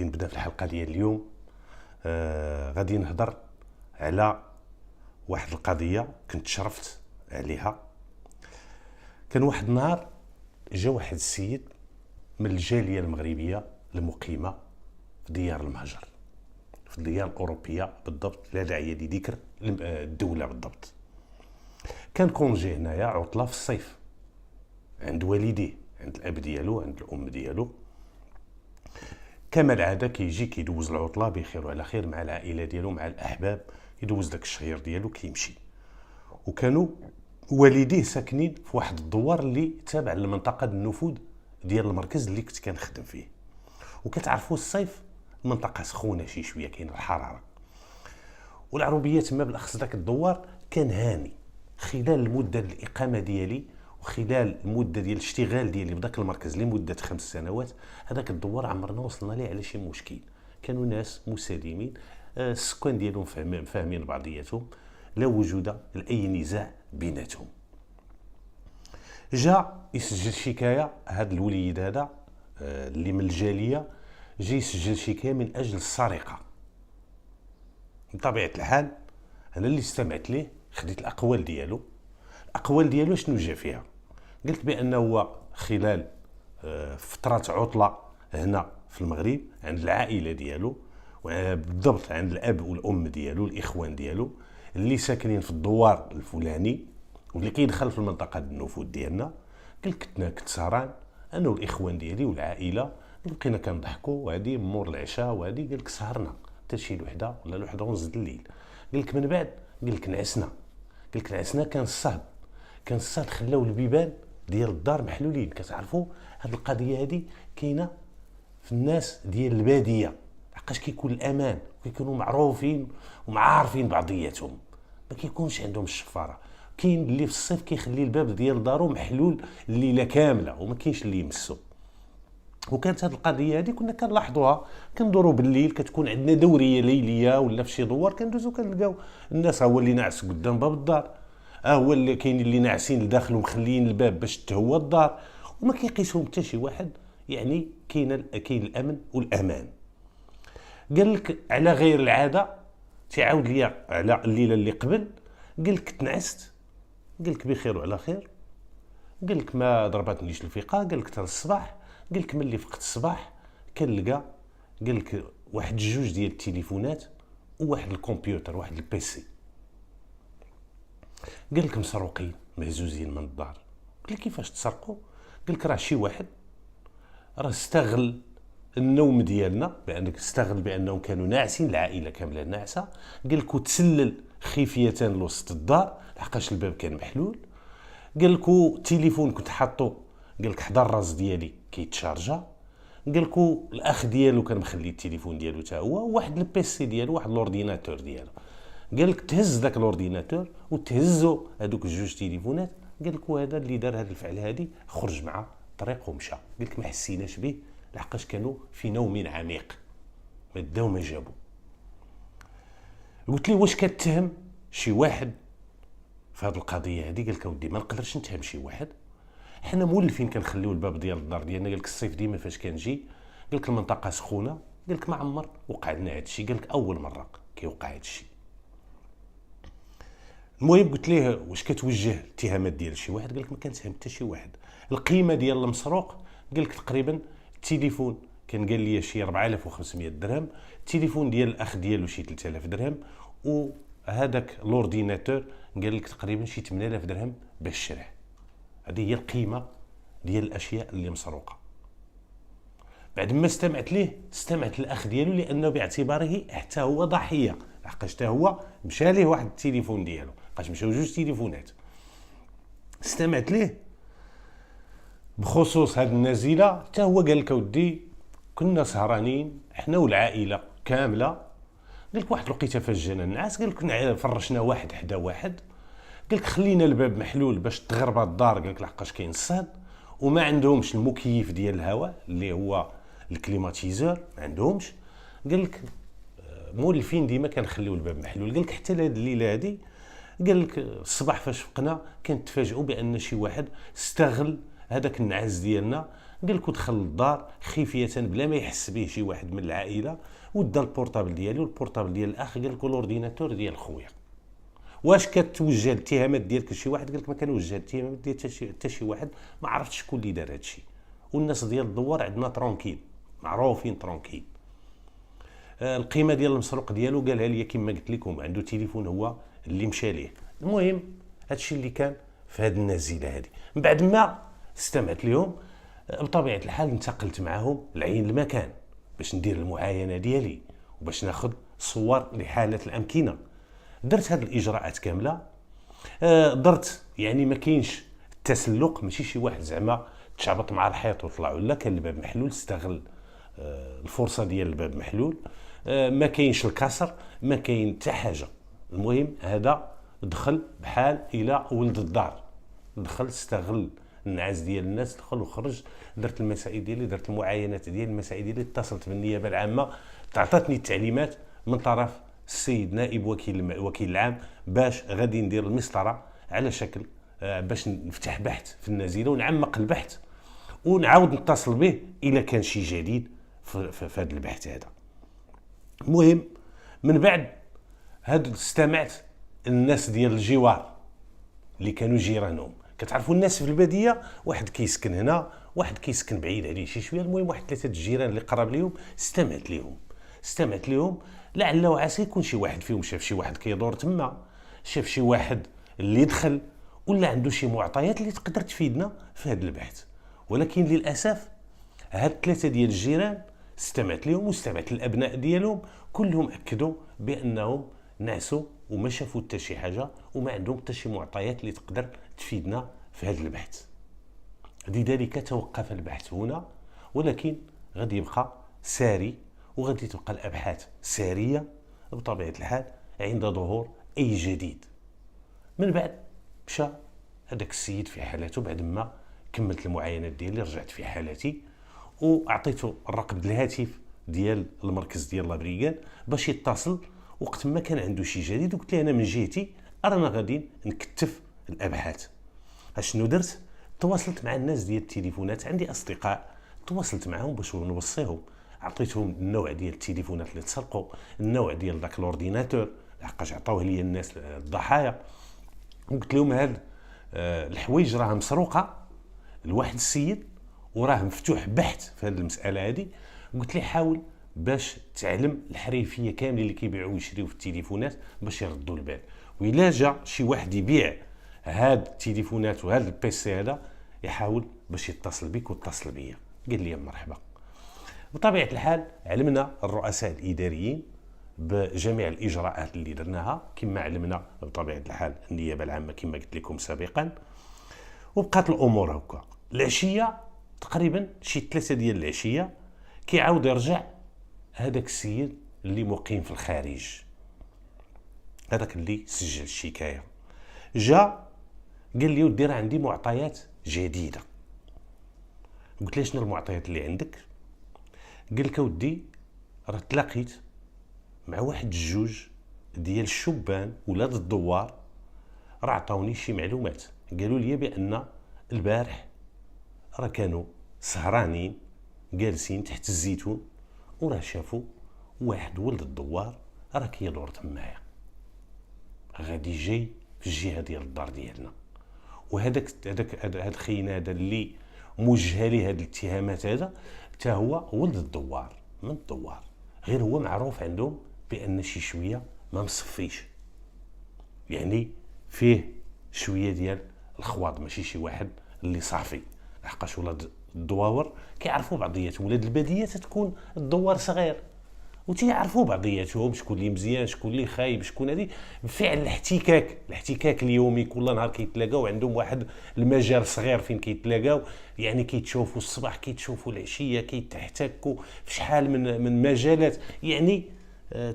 غادي نبدا في الحلقه ديال اليوم. غادي نهضر على واحد القضيه كنت شرفت عليها. كان واحد النهار جا واحد السيد من الجاليه المغربيه المقيمه في ديار المهجر، في الديار الاوروبيه بالضبط، لا داعي لذكر الدوله بالضبط. كان كونجي هنايا عطله في الصيف عند والديه، عند الاب ديالو، عند الام ديالو. كما العاده كيجي كيدوز العطله بخير وعلى خير مع العائله ديالو، مع الاحباب، يدوز داك الشهير ديالو كيمشي. وكانوا والديه ساكنين في واحد الدوار اللي تابع لمنطقه النفوذ ديال المركز اللي كنت كنخدم فيه. وكتعرفوا الصيف المنطقه سخونه شي شويه، كاين الحراره. والعربيه تما بالاخص داك الدوار كان هاني. خلال المده ديال الاقامه ديالي وخلال المده ديال الاشتغال ديالي بداك المركز لمده 5 سنوات، هذاك الدوار عمرنا وصلنا ليه على شي مشكل. كانوا ناس مسالمين، السكان ديالهم فاهمين بعضياتهم، لا وجود لاي نزاع بيناتهم. جا يسجل شكايه هذا الوليد هذا اللي من الجاليه، جا يسجل شكايه من اجل السرقه. بطبيعه الحال انا اللي استمعت ليه خديت الاقوال ديالو شنو جا فيها. قلت بانه هو خلال فتره عطله هنا في المغرب عند العائله ديالو، بالضبط عند الاب والام ديالو، الاخوان ديالو اللي ساكنين في الدوار الفلاني واللي كيدخل في المنطقه النفوذ ديالنا. قلت كنت سهران انا والاخوان ديالي والعائله، بقينا كنضحكوا وهادي مور العشاء وهادي. قال لك سهرنا حتى شي الوحده ولا الوحده ونص د الليل. قال لك من بعد قال لك نعسنا كان الصهد خلاو البيبان ديال الدار محلولين. كتعرفوا هاد القضيه هادي كاينه في الناس ديال الباديه، لحقاش كيكون الامان وكيكونوا معروفين ومعارفين بعضياتهم، ما كيكونش عندهم الشفاره. كاين اللي في الصيف كيخلي الباب ديال دارو محلول الليله كامله وما كاينش اللي يمسو. وكانت هذه القضيه هذه كنا كنلاحظوها، كندوروا بالليل، كتكون عندنا دوريه ليليه ولا في شي دوار كندوزو كنلقاو الناس هو اللي ناعس قدام باب الدار، هو اللي كاين اللي ناعسين لداخل ومخليين الباب باش تهوى الدار، وما كيقيسهم حتى شي واحد. يعني كاين الامن والامان. قال لك على غير العاده تعاود لي على الليله اللي قبل، قال لك تنعست، قال لك بخير وعلى خير، قال لك ما ضربتنيش الفيقه، قال لك حتى الصباح. قال لك ملي فقت الصباح كنلقى، قال لك واحد جوج ديال التليفونات وواحد الكمبيوتر، واحد البيسي، قال لك مسروقين مهزوزين من الدار. قال لك كيفاش تسرقوا؟ قال لك راه شي واحد راه استغل النوم ديالنا، استغل بانهم كانوا ناعسين، العائله كامله ناعسه. قال لك وتسلل خفيه لوسط الدار لحقاش الباب كان محلول. قال لك التليفون كنت حاطو، قال لك حدا الراس ديالي كيتشارجا. قال لك الاخ ديالو كان مخلي التليفون ديالو حتى هو، وواحد البيسي ديالو، واحد الاورديناتور ديالو. قال لك تهز داك الاورديناتور وتهزوا هذوك الجوج تليفونات. قال لك وهذا اللي دار هذا الفعل هذه خرج مع طريق ومشى. قال لك ما حسيناش به لحقاش كانوا في نوم عميق، ما داو ما جابوا. قلت لي واش كتهم شي واحد في هذه القضيه هذه؟ قال لك اودي ما نقدرش نتهم شي واحد، حنا مولفين كنخليو الباب ديال الدار ديالنا. قال لك الصيف ديما فاش كنجي، قال لك المنطقه سخونه، قال لك ما عمر وقع لنا هذا الشيء، قال لك اول مره كيوقع هذا الشيء. المهم قلت ليه واش كتوجه الاتهامات ديال شي واحد؟ قال لك ما كنتهم حتى شي واحد. القيمه ديال المسروق قال لك تقريبا التليفون كان قال لي شي 4500 درهم، التليفون ديال الاخ ديالو شي 3000 درهم، وهذاك الاورديناتور قال لك تقريبا شي 8000 درهم باش شراه. هذه هي القيمه ديال الاشياء اللي مسروقه. بعد ما استمعت الاخ ديالو، لانه باعتباره حتى هو ضحيه، لحقاش حتى هو مشى ليه واحد التليفون ديالو، لحقاش مشاو جوج تليفونات. استمعت ليه بخصوص هذه النازله، حتى هو قال لك اودي كنا سهرانين حنا والعائله كامله. قال لك واحد الوقيته فاش جانا النعاس، قال لك فرشنا واحد حدا واحد، قال لك خلينا الباب محلول باش تغرب الدار، قال لك لحقاش كاين الصهد وما عندهمش المكيف ديال الهواء اللي هو الكليماتيزور، ما عندهمش. قال لك مولفين ديما كنخليو الباب محلول. قال لك حتى لهاد الليله هادي، قال لك الصباح فاش فقنا كنتفاجئوا بان شي واحد استغل هذاك النعاس ديالنا، قال لك دخل للدار خفيه بلا ما يحس به شي واحد من العائله، ودا البورطابل ديالو والبورطابل ديال الاخ، قال لك الاورديناتور ديال خويا. واش كتوجه الاتهامات ديالك لشي واحد؟ قال لك ما كنوجه الاتهامات ديال حتى شي واحد، ما عرفتش شكون اللي دار هادشي. والناس ديال الدوار عندنا ترونكيل، معروفين ترونكيل. القيمه ديال المسروق ديالو قالها لي كما قلت لكم، عنده تليفون هو اللي مشى ليه. المهم هادشي اللي كان في هاد النازله هادي. من بعد ما استمعت لهم بطبيعه الحال انتقلت معهم لعين المكان باش ندير المعاينه ديالي وباش ناخذ صور لحاله الامكنه. درت هاد الاجراءات كامله. درت يعني ما كاينش التسلق، ماشي شي واحد زعما تشعبط مع الحيط وطلعوا، لا كان الباب محلول، استغل الفرصه ديال الباب محلول. ما كاينش الكسر، ما كاين حتى حاجه. المهم هذا دخل بحال الى ولد الدار، دخل استغل النعاس ديال الناس، دخل وخرج. درت المسائل ديالي، درت المعاينات ديالي، المسائل ديالي. اتصلت بالنيابه العامه، تعطاتني التعليمات من طرف السيد نائب وكيل العام باش غادي ندير المسطره على شكل باش نفتح بحث في النازله ونعمق البحث ونعاود نتصل به الا كان شي جديد في هذا البحث هذا. المهم من بعد هاد استمعت الناس ديال الجوار اللي كانوا جيرانهم. كتعرفوا الناس في الباديه، واحد كيسكن هنا، واحد كيسكن بعيد عليه شي شويه. المهم واحد 3 الجيران اللي قرب ليهم استمعت ليهم لعل وعسى يكون شي واحد فيهم شاف شي واحد كيدور تما، شاف شي واحد اللي دخل، ولا عنده شي معطيات اللي تقدر تفيدنا في هذا البحث. ولكن للاسف هاد 3 ديال الجيران استمعت لهم واستمعت للابناء ديالهم، كلهم اكدوا بانهم نعسوا وما شافوا حتى شي حاجه وما عندهم حتى شي معطيات اللي تقدر تفيدنا في هذا البحث. لذلك توقف البحث هنا، ولكن غادي يبقى ساري وغادي تبقى الابحاث ساريه بطبيعه الحال عند ظهور اي جديد. من بعد مشى هذاك السيد في حالته، بعد ما كملت المعاينات ديالي رجعت في حالتي واعطيته الرقم الهاتف ديال المركز ديال لابريكان باش يتصل وقت ما كان عنده شي جديد. وقلت له انا من جهتي رانا غادي نكتف الابحاث. اشنو درت؟ تواصلت مع الناس ديال التليفونات، عندي اصدقاء تواصلت معهم باش نوصيهم، عطيتهم النوع ديال التليفونات اللي تسرقوا، النوع ديال داك الاورديناتور لحقاش عطاوه لي الناس الضحايا، وقلت لهم هاد الحوايج راه مسروقه لواحد السيد وراه مفتوح بحث في هذه المساله هذه. قلت لي حاول باش تعلم الحريفيه كاملين اللي كيبيعوا ويشريوا في التليفونات باش يردوا البال، وإلا جا شي واحد يبيع هاد التليفونات وهذا البيسي هذا يحاول باش يتصل بك واتصل بيا. قال لي مرحبا. بطبيعه الحال علمنا الرؤساء الاداريين بجميع الاجراءات اللي درناها كما علمنا بطبيعه الحال النيابه العامه كما قلت لكم سابقا، وبقات الامور هكا. العشيه تقريبا شي 3 ديال العشيه كيعاود يرجع هذاك السيد اللي مقيم في الخارج، هذاك اللي سجل الشكايه، جا قال لي ودي راه عندي معطيات جديده. قلت له شنو المعطيات اللي عندك؟ قال لك ودي راه تلاقيت مع واحد 2 ديال الشبان ولاد الدوار، راه عطاوني شي معلومات، قالوا لي بان البارح راه كانوا سهرانين جالسين تحت الزيتون وراه شافوا واحد ولد الدوار راه كيدور تمايا غادي جاي في الجهه ديال الدار ديالنا. هذاك خينا هذا اللي موجه ليه هذه الاتهامات هذا حتى هو ولد الدوار من الدوار، غير هو معروف عندهم بان شي شويه ما مصفيش، يعني فيه شويه ديال الخواض، ماشي شي واحد اللي صافي. لحقاش ولاد الدواور كيعرفوا بعضياتهم، ولاد الباديه تتكون الدوار صغير وتيعرفوا بعضياتهم، شكون اللي مزيان شكون اللي خايب شكون هذه. بفعل الاحتكاك اليومي كل نهار كيتلاقاو، عندهم واحد المجال صغير فين كيتلاقاو، يعني كيتشوفوا الصباح كيتشوفوا العشيه كيتحتكوا في شحال من مجالات، يعني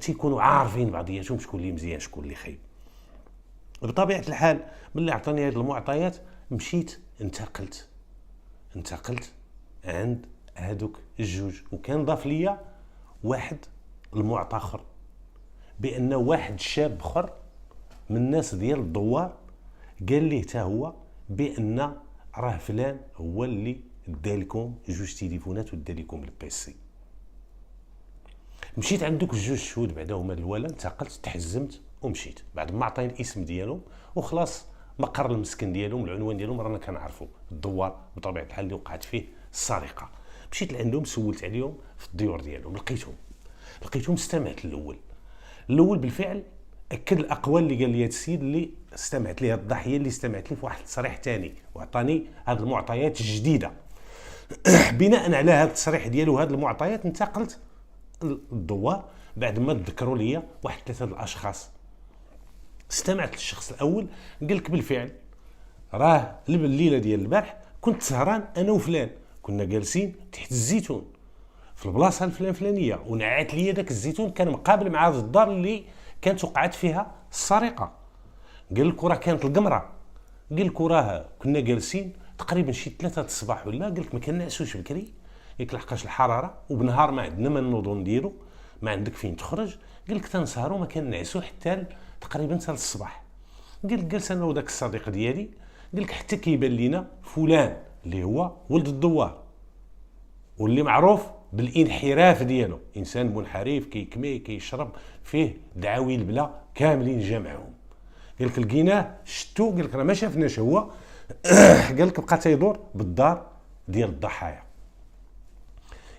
تيكونوا عارفين بعضياتهم شكون اللي مزيان شكون اللي خايب. بطبيعه الحال ملي عطاني هذه المعطيات مشيت انتقلت عند هادوك 2، وكان ضاف ليا واحد المعطى اخر بان واحد شاب اخر من الناس ديال الدوار قال ليه حتى هو بان راه فلان هو اللي دالكم جوج تليفونات ودالكم البيسي. مشيت عند دوك الجوج شهود بعدا هما الولا، انتقلت تحزمت ومشيت بعد ما عطاني الاسم ديالهم وخلاص. مقر المسكن ديالهم العنوان ديالهم رانا كنعرفوا، الدوار بطبيعه الحال اللي وقعت فيه السرقه. مشيت لعندهم سولت عليهم في الديور ديالهم، لقيتهم استمعت الاول بالفعل اكد الاقوال اللي قال لي هذا السيد اللي استمعت ليه، الضحيه اللي استمعت ليه في واحد التصريح ثاني وعطاني هذه المعطيات الجديده. بناء على هذا التصريح ديالو وهذه المعطيات انتقلت للدوار بعد ما تذكروا لي واحد 3 الاشخاص. استمعت للشخص الاول قال لك بالفعل راه الليله ديال البارح كنت سهران انا وفلان، كنا جالسين تحت الزيتون في البلاصه الفلانيه ونعات لي داك الزيتون كان مقابل مع هذه الدار اللي كانت وقعت فيها السرقه. قال لك راه كانت القمره، قال لك راه كنا جالسين تقريبا شي 3 الصباح ولا، قال لك ما كنعسوش بكري، قال لك لحقاش الحراره وبنهار ما عندنا ما نوضوا نديروا، ما عندك فين تخرج، قال لك تنسهروا ما كنعسوا حتى تقريبا حتى الصباح. قال لك جلس انا وداك الصديق ديالي، قال لك حتى كيبان لينا فلان اللي هو ولد الدوار واللي معروف بالانحراف ديالو، انسان منحرف كيكمي كيشرب فيه دعاوي البلا كاملين جمعهم. قال لك لقيناه شتو، قال لك راه ما شافناش هو قال لك بقى تيدور بالدار ديال الضحايا.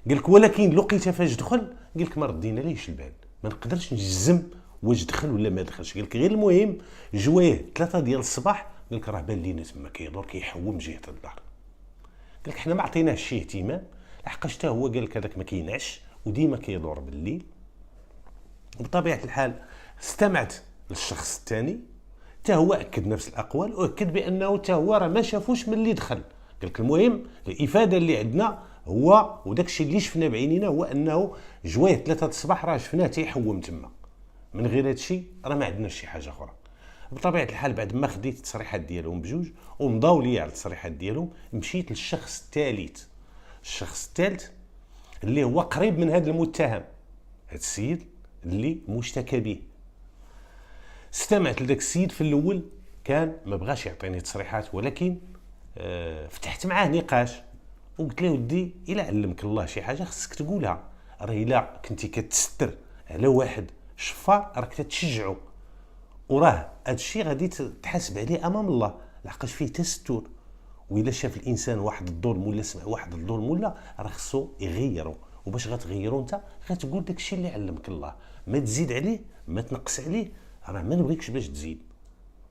قال لك ولكن لقيت فاش دخل، قال لك ما ردينا ليش البال، ما نقدرش نجزم واش دخل ولا ما دخلش. قال لك غير المهم جويه 3 ديال الصباح، قال لك راه بان لينا تما كيدور كيحوم جهه الدار. قال لك حنا ما عطيناهش شي اهتمام لحقاش حتى هو قال لك هذاك ما كينعش وديما كيدور بالليل. بطبيعه الحال استمعت للشخص الثاني، حتى هو اكد نفس الاقوال واكد بانه حتى هو راه ما شافوش ملي دخل. قال لك المهم الافاده اللي عندنا هو وداك الشيء اللي شفنا بعينينا هو انه جويه 3 الصباح راه شفناه تيحوم تما، من غير هذا الشيء راه ما عندناش شي حاجه اخرى. بطبيعه الحال بعد ما خديت التصريحات ديالهم بجوج ومضاو لي على التصريحات ديالهم، مشيت للشخص الثالث. الشخص الثالث اللي هو قريب من هذا المتهم، هذا السيد اللي مشتكى به. استمعت لذاك السيد في الاول كان ما بغاش يعطيني تصريحات، ولكن فتحت معاه نقاش وقلت له ودي الا علمك الله شي حاجه خصك تقولها، راه الا كنتي كتستر على واحد شفار راك تتشجعه، وراه هذا الشيء غادي تحاسب عليه امام الله لحقاش فيه تستر. وإلا شاف الانسان واحد الظلم ولا سمع واحد الظلم ولا راه خصو يغيرو، وباش غتغيرو انت غتقول داك الشيء اللي علمك الله، ما تزيد عليه ما تنقص عليه، راه ما نبغيكش باش تزيد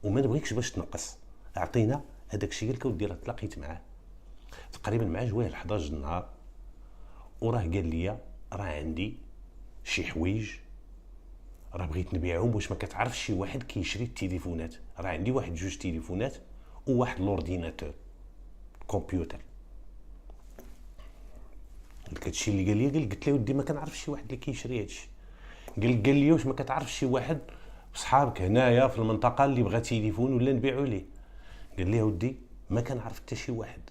وما نبغيكش باش تنقص. اعطينا هذاك الشيء. قال لك ودي راه تلاقيت معاه تقريبا مع جويه 11 النهار، وراه قال لي راه عندي شي حوايج راه بغيت نبيعهم، واش ما كتعرفش شي واحد كيشري التليفونات، راه عندي واحد 2 تليفونات وواحد لورديناتور كمبيوتر. قلت هادشي اللي قال لي، قلت له ودي ما كنعرفش شي واحد اللي كيشري هادشي. قال لي واش ما كتعرفش شي واحد صحابك هنايا في المنطقه اللي بغى تليفون ولا نبيعو ليه؟ قال لي ودي ما كنعرف حتى شي واحد.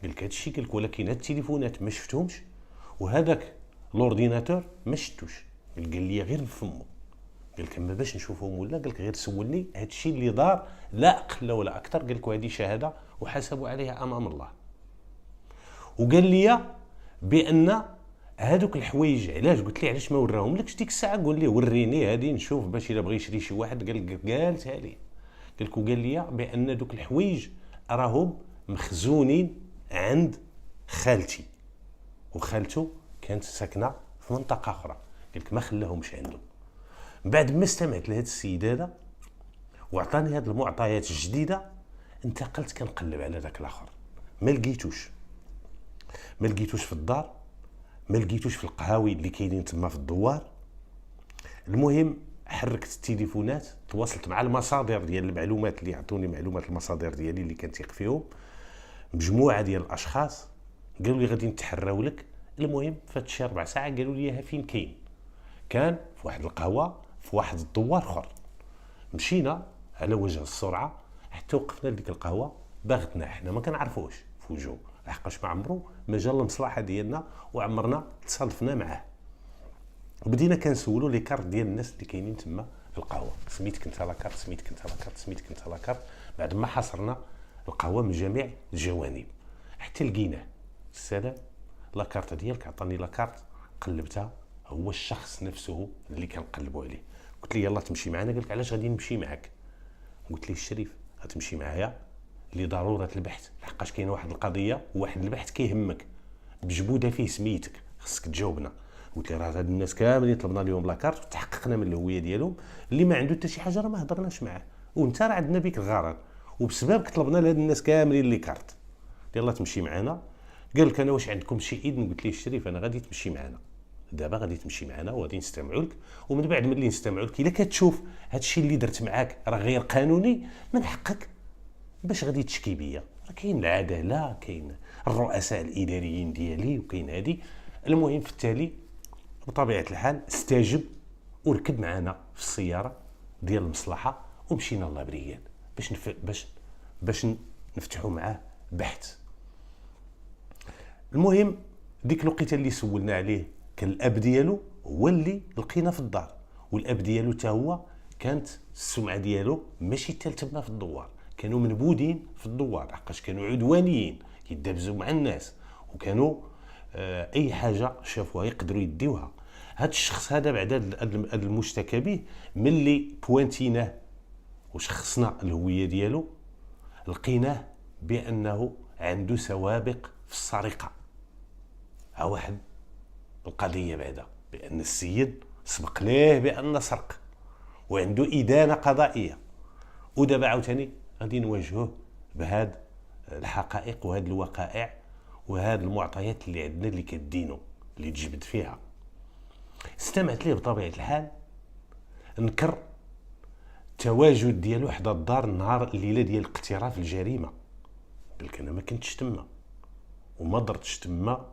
قال لك هادشي، قال لك ولكن هاد التليفونات ما شفتهمش وهذاك لورديناتور ما شفتوش. قال لي غير نفهمو. قال لك اما باش نشوفهم ولا، قال لك غير سولني هادشي اللي دار لا اقل ولا اكثر. قال لك هذه شهاده وحاسبوا عليها امام الله. وقال لي بان هذوك الحوايج علاش قلت لي علاش ما وراهم لكش ديك الساعه، قول لي وريني هذه نشوف باش الا بغى يشري شي واحد. قالتها لي. قال لك وقال لي بان دوك الحوايج راهم مخزونين عند خالتي، وخالته كانت ساكنه في منطقه اخرى. قال لك ما خلاهمش عنده. بعد ما استمعت لهذا السيد هذا وعطاني هذه المعطيات الجديده، انتقلت كنقلب على ذاك الاخر، ما لقيتوش في الدار، ما لقيتوش في القهاوي اللي كاينين تما في الدوار. المهم حركت التليفونات، تواصلت مع المصادر ديال المعلومات اللي عطوني معلومات المصادر ديالي اللي كنثيق فيهم، مجموعه ديال الاشخاص قالوا لي غادي نتحراو لك. المهم فات شي 4 ساعات قالوا لي ها فين كان في واحد القهوه في واحد الدوار اخر. مشينا على وجه السرعه حتى وقفنا لديك القهوه، باغتنا حنا ما كنعرفوش في وجهه لحقاش ما عمرو ما جا المصلحه ديالنا وعمرنا تصادفنا معاه. بدينا كنسولوا لي كارت ديال الناس اللي كاينين تما في القهوه، سميتك انت لاكارت، سميتك انت لاكارت. بعد ما حصرنا القهوه من جميع الجوانب حتى لقيناه. السلام، لاكارت ديالك. عطاني لاكارت، قلبتها، هو الشخص نفسه اللي كنقلبوا عليه. قلت لي يلا تمشي معنا. قال لك علاش غادي نمشي معك؟ قلت لي الشريف غتمشي معايا لضروره البحث، لحقاش كاين واحد القضيه وواحد البحث كيهمك بجبوده فيه سميتك، خصك تجاوبنا. قلت لي راه هاد الناس كاملين طلبنا لهم لاكارت وتحققنا من الهويه ديالهم، اللي ما عنده حتى شي حاجه راه ما هضرناش معاه، وانت راه عندنا بك الغرض، وبسببك طلبنا لهاد الناس كاملين لي كارت. يلا تمشي معنا. قال لك انا واش عندكم شي اذن؟ قلت ليه الشريف انا غادي تمشي معنا دابا، غادي تمشي معنا وغادي نستمعوا لك، ومن بعد ملي نستمعوا لك الا كتشوف هادشي اللي درت معاك راه غير قانوني من حقك باش غادي تشكي بيا. راه كاين العداله، كاين الرؤساء الاداريين ديالي، وكاين هادي. المهم في التالي بطبيعه الحال استجب وركب معنا في السياره ديال المصلحه ومشينا لابريال باش نفتحوا معاه بحث. المهم ديك الوقيته اللي سولنا عليه كان الاب ديالو هو اللي لقينا في الدار، والاب ديالو حتى هو كانت السمعه ديالو ماشي تالتبنا في الدوار، كانوا منبودين في الدوار لحقاش كانوا عدوانيين يدابزوا مع الناس، وكانوا اي حاجه شافوها يقدروا يديوها. هذا الشخص هذا بعد المشتكى به ملي بوانتيناه وشخصنا الهويه ديالو لقيناه بانه عنده سوابق في السرقه. ها واحد القضيه بعدا بان السيد سبق ليه بان سرق وعنده ادانه قضائيه، ودابا عاوتاني غادي نواجهوه بهاد الحقائق وهاد الوقائع وهاد المعطيات اللي عندنا اللي كدينو اللي تجبد فيها. استمعت ليه بطبيعه الحال، نكر التواجد ديالو حدا الدار نهار الليله ديال اقتراف الجريمه. قالك انا ما كنتش تما وما درتش تما،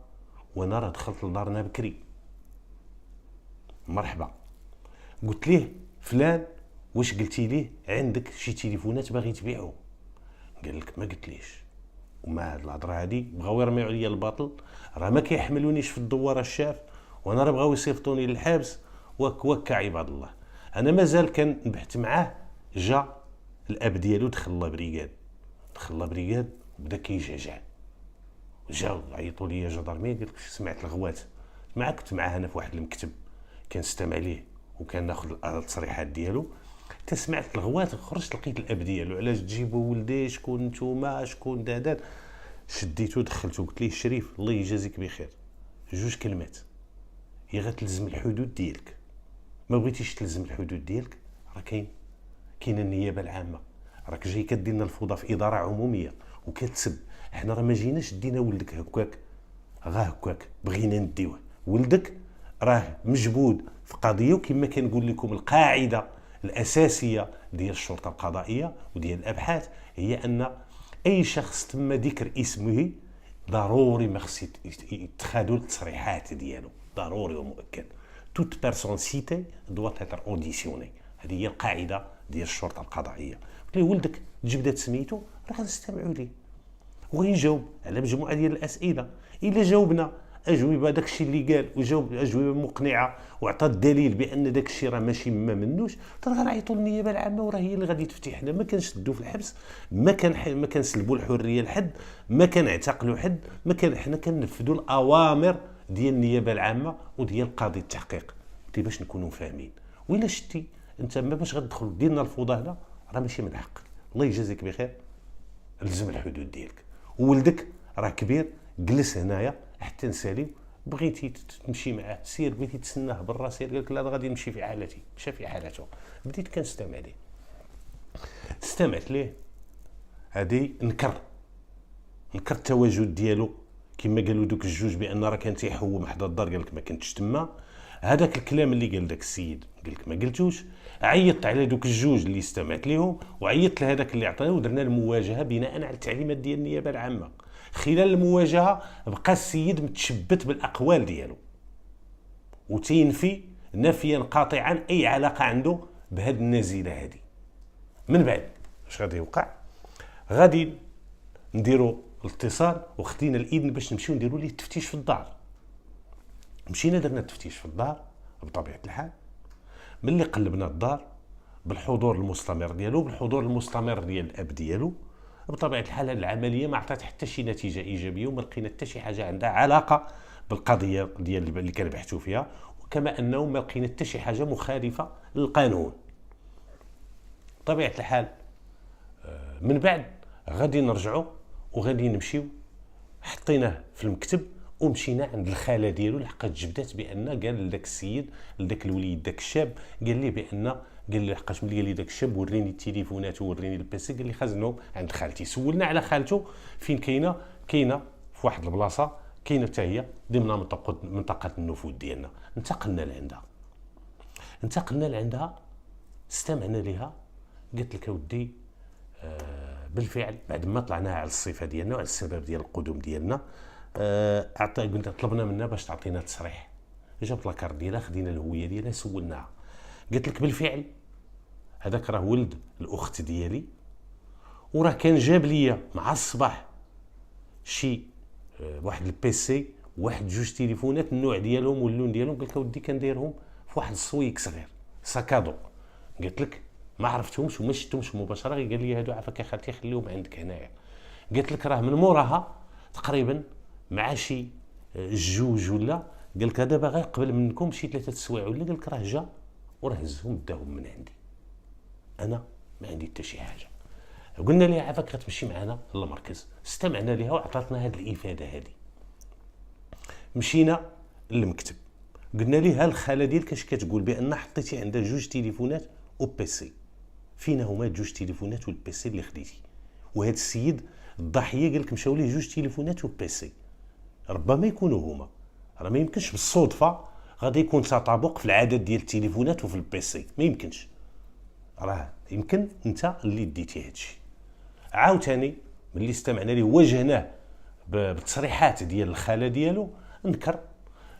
وانا راه دخلت لدارنا بكري. مرحبا. قلت ليه فلان واش قلتي ليه عندك شي تليفونات باغي تبيعو؟ قال لك ما قلتليش. وما هاد الهضره هادي بغاو يرميو عليا الباطل، راه ما كيحملونيش في الدوار الشاف، وانا راه بغاو يصيفطوني للحبس. وكا عباد الله. انا مازال كنبحث معاه، جا الاب ديالو دخل لابريكاد وبدا كيجعجع. جاو عيطوا لي جدرمي، قال لك سمعت الغوات معاك، كنت معاه انا في واحد المكتب كنستمع ليه وكان ناخذ التصريحات ديالو. تسمعت الغوات، خرجت لقيت الاب ديالو. علاش تجيبوا ولدي؟ شكون نتوما؟ شكون دادات؟ شديتو دخلتو. قلت ليه الشريف الله يجازيك بخير، جوج كلمات، يا غتلزم الحدود ديالك، ما بغيتيش تلزم الحدود ديالك راه كاينه النيابه العامه، راك جاي كدير لنا الفوضى في اداره عموميه وكتسب. حنا راه ما جيناش دينا ولدك هكاك هكاك، بغينا نديوه. ولدك راه مجبود في قضيه، وكما كنقول لكم القاعده الاساسيه ديال الشرطه القضائيه وديال الابحاث هي ان اي شخص تم ذكر اسمه ضروري ما خص يتخادوا التصريحات ديالو، ضروري ومؤكد. توت بيرسون سيتي دوا تيتر اوديسيوني. هذه هي القاعده ديال الشرطه القضائيه. قلت له ولدك جبدات سميتو، راه غنستمعوا ليه وغيجاوب على مجموعه ديال الاسئله. الا جاوبنا اجوبه داكشي اللي قال وجاوب اجوبه مقنعه وعطى الدليل بان داكشي راه ماشي ما منوش، راه غنعيطوا للنيابه العامه وراه هي اللي غادي تفتي. حنا ما كنشدوا في الحبس، ما كنسلبوا الحريه لحد، ما كنعتقلوا حد، حنا كننفذوا الاوامر ديال النيابه العامه وديال قاضي التحقيق. قلت باش نكونوا فاهمين. وإلا شتي انت ما باش غتدخل ديرنا الفوضى هنا راه ماشي من حقك. الله يجازيك بخير، لزم الحدود ديالك. وولدك راه كبير، جلس هنايا حتى نسالي. بغيتي تمشي معاه سير، بغيتي تسناه برا سير. قال لك لا غادي نمشي في حالتي. مشى في حالته. بديت كنستمع ليه، استمعت ليه. هادي نكر التواجد ديالو كما قالوا دوك الجوج بان راه كان تيحوم حدا الدار. قال لك ما كنتش تما. هذاك الكلام اللي قال داك السيد قال لك ما قلتوش. عيطت على دوك الجوج اللي استمعت ليهم، وعيطت لهذاك اللي عطاني، ودرنا المواجهه بناء على التعليمات ديال النيابه العامه. خلال المواجهه بقى السيد متشبت بالاقوال ديالو وتينفي نفيا قاطعا اي علاقه عنده بهذه النزيله هذه. من بعد اش غادي يوقع؟ غادي نديروا الاتصال وخدينا الاذن باش نمشيو نديروا ليه التفتيش في الدار. مشينا درنا التفتيش في الدار بطبيعه الحال. ملي قلبنا الدار بالحضور المستمر ديالو، بالحضور المستمر ديال الاب ديالو، بطبيعه الحال هذه العمليه ما عطات حتى شي نتيجه ايجابيه، وما لقينا حتى شي حاجه عندها علاقه بالقضيه ديال اللي كنبحثوا فيها، وكما انه ما لقينا حتى شي حاجه مخالفه للقانون. بطبيعه الحال من بعد غادي نرجعوا وغادي نمشيو، حطيناه في المكتب ومشينا عند الخاله ديالو، لحقاش جبدات بان قال لذاك السيد، لذاك الوليد داك الشاب، قال ليه بان، قال لي لحقاش ملي قال لي داك الشاب وريني التليفونات ووريني البيسي، قال لي خزنهم عند خالتي. سولنا على خالته فين كاينه في واحد البلاصه كاينه حتى هي ضمن منطقه النفوذ ديالنا. انتقلنا لعندها استمعنا لها، قلت لك اودي بالفعل بعد ما طلعنا على الصفه ديالنا وعلى السبب ديال القدوم ديالنا، قلت طلبنا منها باش تعطينا تصريح. جابت لاكارت ديالها، خدينا الهويه ديالها، سولناها، قلت لك بالفعل هذاك راه ولد الاخت ديالي، وراه كان جاب ليا مع الصباح شي واحد البيسي، واحد جوج تليفونات، النوع ديالهم واللون ديالهم. قلت له ودي كنديرهم في واحد الصويك صغير ساكادو. قلت لك ما عرفتهمش وما شفتهمش مباشره، غير قال لي هادو عافاك يا خالتي خليهم عندك هنايا. قلت لك راه من موراها تقريبا مع شي جوج ولا، قال لك هذا باغي قبل منكم شي 3 سوايع ولا، قال لك راه جا وراه هزهم داهم من عندي، انا ما عندي حتى شي حاجه. قلنا لها عافاك غتمشي معنا للمركز، استمعنا لها وعطاتنا هذه الافاده هذه. مشينا للمكتب، قلنا لها الخاله ديالك اش كتقول بان حطيتي عندها جوج تليفونات وبيسي، فينا هما جوج تليفونات والبيسي اللي خديتي؟ وهذا السيد الضحيه قال لك مشاو ليه جوج تليفونات وبيسي، ربما يكونوا هما، راه ما يمكنش بالصدفه غادي يكون تطابق في العدد ديال التليفونات وفي البيسي، ما يمكنش، راه يمكن انت اللي ديتي هادشي. عاوتاني ملي استمعنا ليه واجهناه بالتصريحات ديال الخاله ديالو، انكر.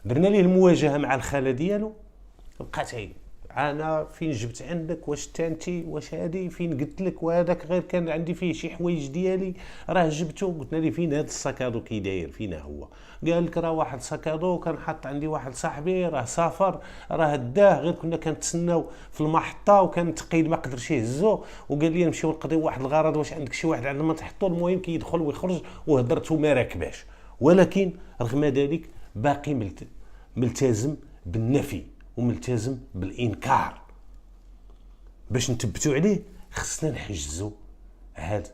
درنا ليه المواجهه مع الخاله ديالو، بقات عيد انا فين جبت عندك، واش تانتي، واش هادي فين قلت لك، وهذاك غير كان عندي فيه شي حوايج ديالي راه جبته. قلنا ليه فين هذا الساكادو كي داير، فينا هو؟ قال لك راه واحد ساكادو كان حط عندي واحد صاحبي راه سافر راه داه، غير كنا كنتسناو في المحطه وكان ثقيل ما قدرش يهزو، وقال لي نمشيو نقضيو واحد الغرض، واش عندك شي واحد عندنا ما تحطو. المهم كيدخل ويخرج وهضرت وما راكباش، ولكن رغم ذلك باقي ملتزم بالنفي وملتزم بالانكار. باش نثبتوا عليه خصنا نحجزوا هاد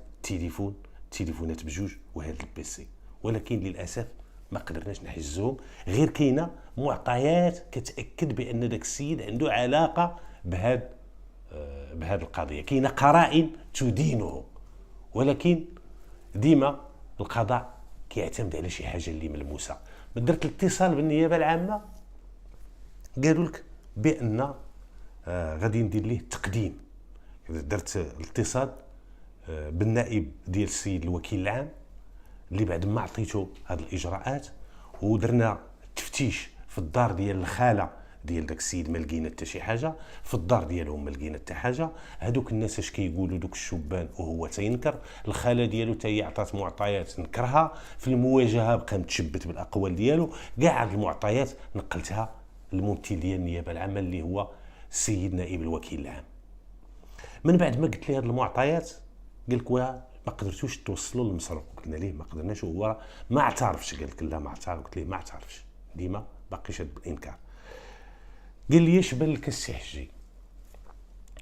التليفونات بجوج وهاد البيسي، ولكن للاسف ما قدرناش نحجزوهم. غير كاينه معطيات كتاكد بان داك السيد عنده علاقه بهاد القضيه، كاينه قرائن تدينه، ولكن ديما القضاء كيعتمد على شي حاجه اللي ملموسه. درت الاتصال بالنيابه العامه، قالوا لك بان غادي ندير ليه تقديم. درت الاتصال بالنائب ديال السيد الوكيل العام اللي بعد ما عطيته هذه الاجراءات، ودرنا تفتيش في الدار ديال الخاله ديال داك السيد، ما لقينا حتى شي حاجه، في الدار ديالهم ما لقينا حتى حاجه. هذوك الناس اش كيقولوا دوك الشبان وهو تينكر، الخاله ديالو حتى هي عطات معطيات نكرها، في المواجهه بقى متشبت بالاقوال ديالو، كاع هاد المعطيات نقلتها للممثل ديال النيابه العامه اللي هو السيد نائب الوكيل العام. من بعد ما قلت ليه هاد المعطيات قال لك ما قدرتوش توصلوا للمسروق. قلنا ليه ما قدرناش، وهو ما اعترفش. قال لك لا ما اعترف. قلت ليه ما اعترفش، ديما باقي شاد بالانكار. قال لي اش بان لك السي حجي،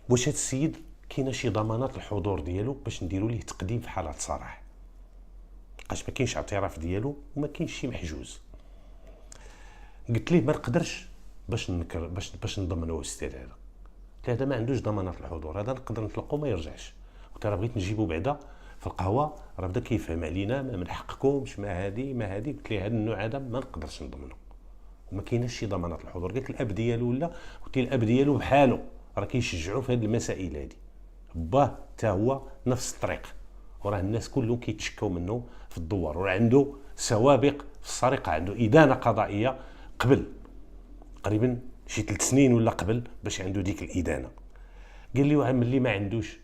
واش هاد السيد كاينه شي ضمانات الحضور ديالو باش نديروا ليه تقديم في حالات صراح، لقاش ما كاينش اعتراف ديالو وما كاينش شي محجوز. قلت ليه ما نقدرش باش ننكر باش نضمنوا الاستاذ هذا. قلت له هذا ما عندوش ضمانات الحضور، هذا نقدر نطلقوا ما يرجعش. قلت راه بغيت نجيبو بعدا في القهوه، راه بدا كيفهم علينا ما من حقكمش ما هذه. قلت ليه هذا النوع هذا ما نقدرش نضمنه وما كايناش شي ضمانات الحضور. قالت الاب ديالو ولا، قلت ليه الاب ديالو بحالو راه كيشجعوا في هذه المسائل هذه، باه حتى هو نفس الطريق، وراه الناس كلهم كيتشكوا منه في الدوار، وراه عنده سوابق في السرقه، عنده ادانه قضائيه قبل تقريبا شي 3 سنين ولا قبل باش عنده ديك الادانه. قال لي ملي ما عندوش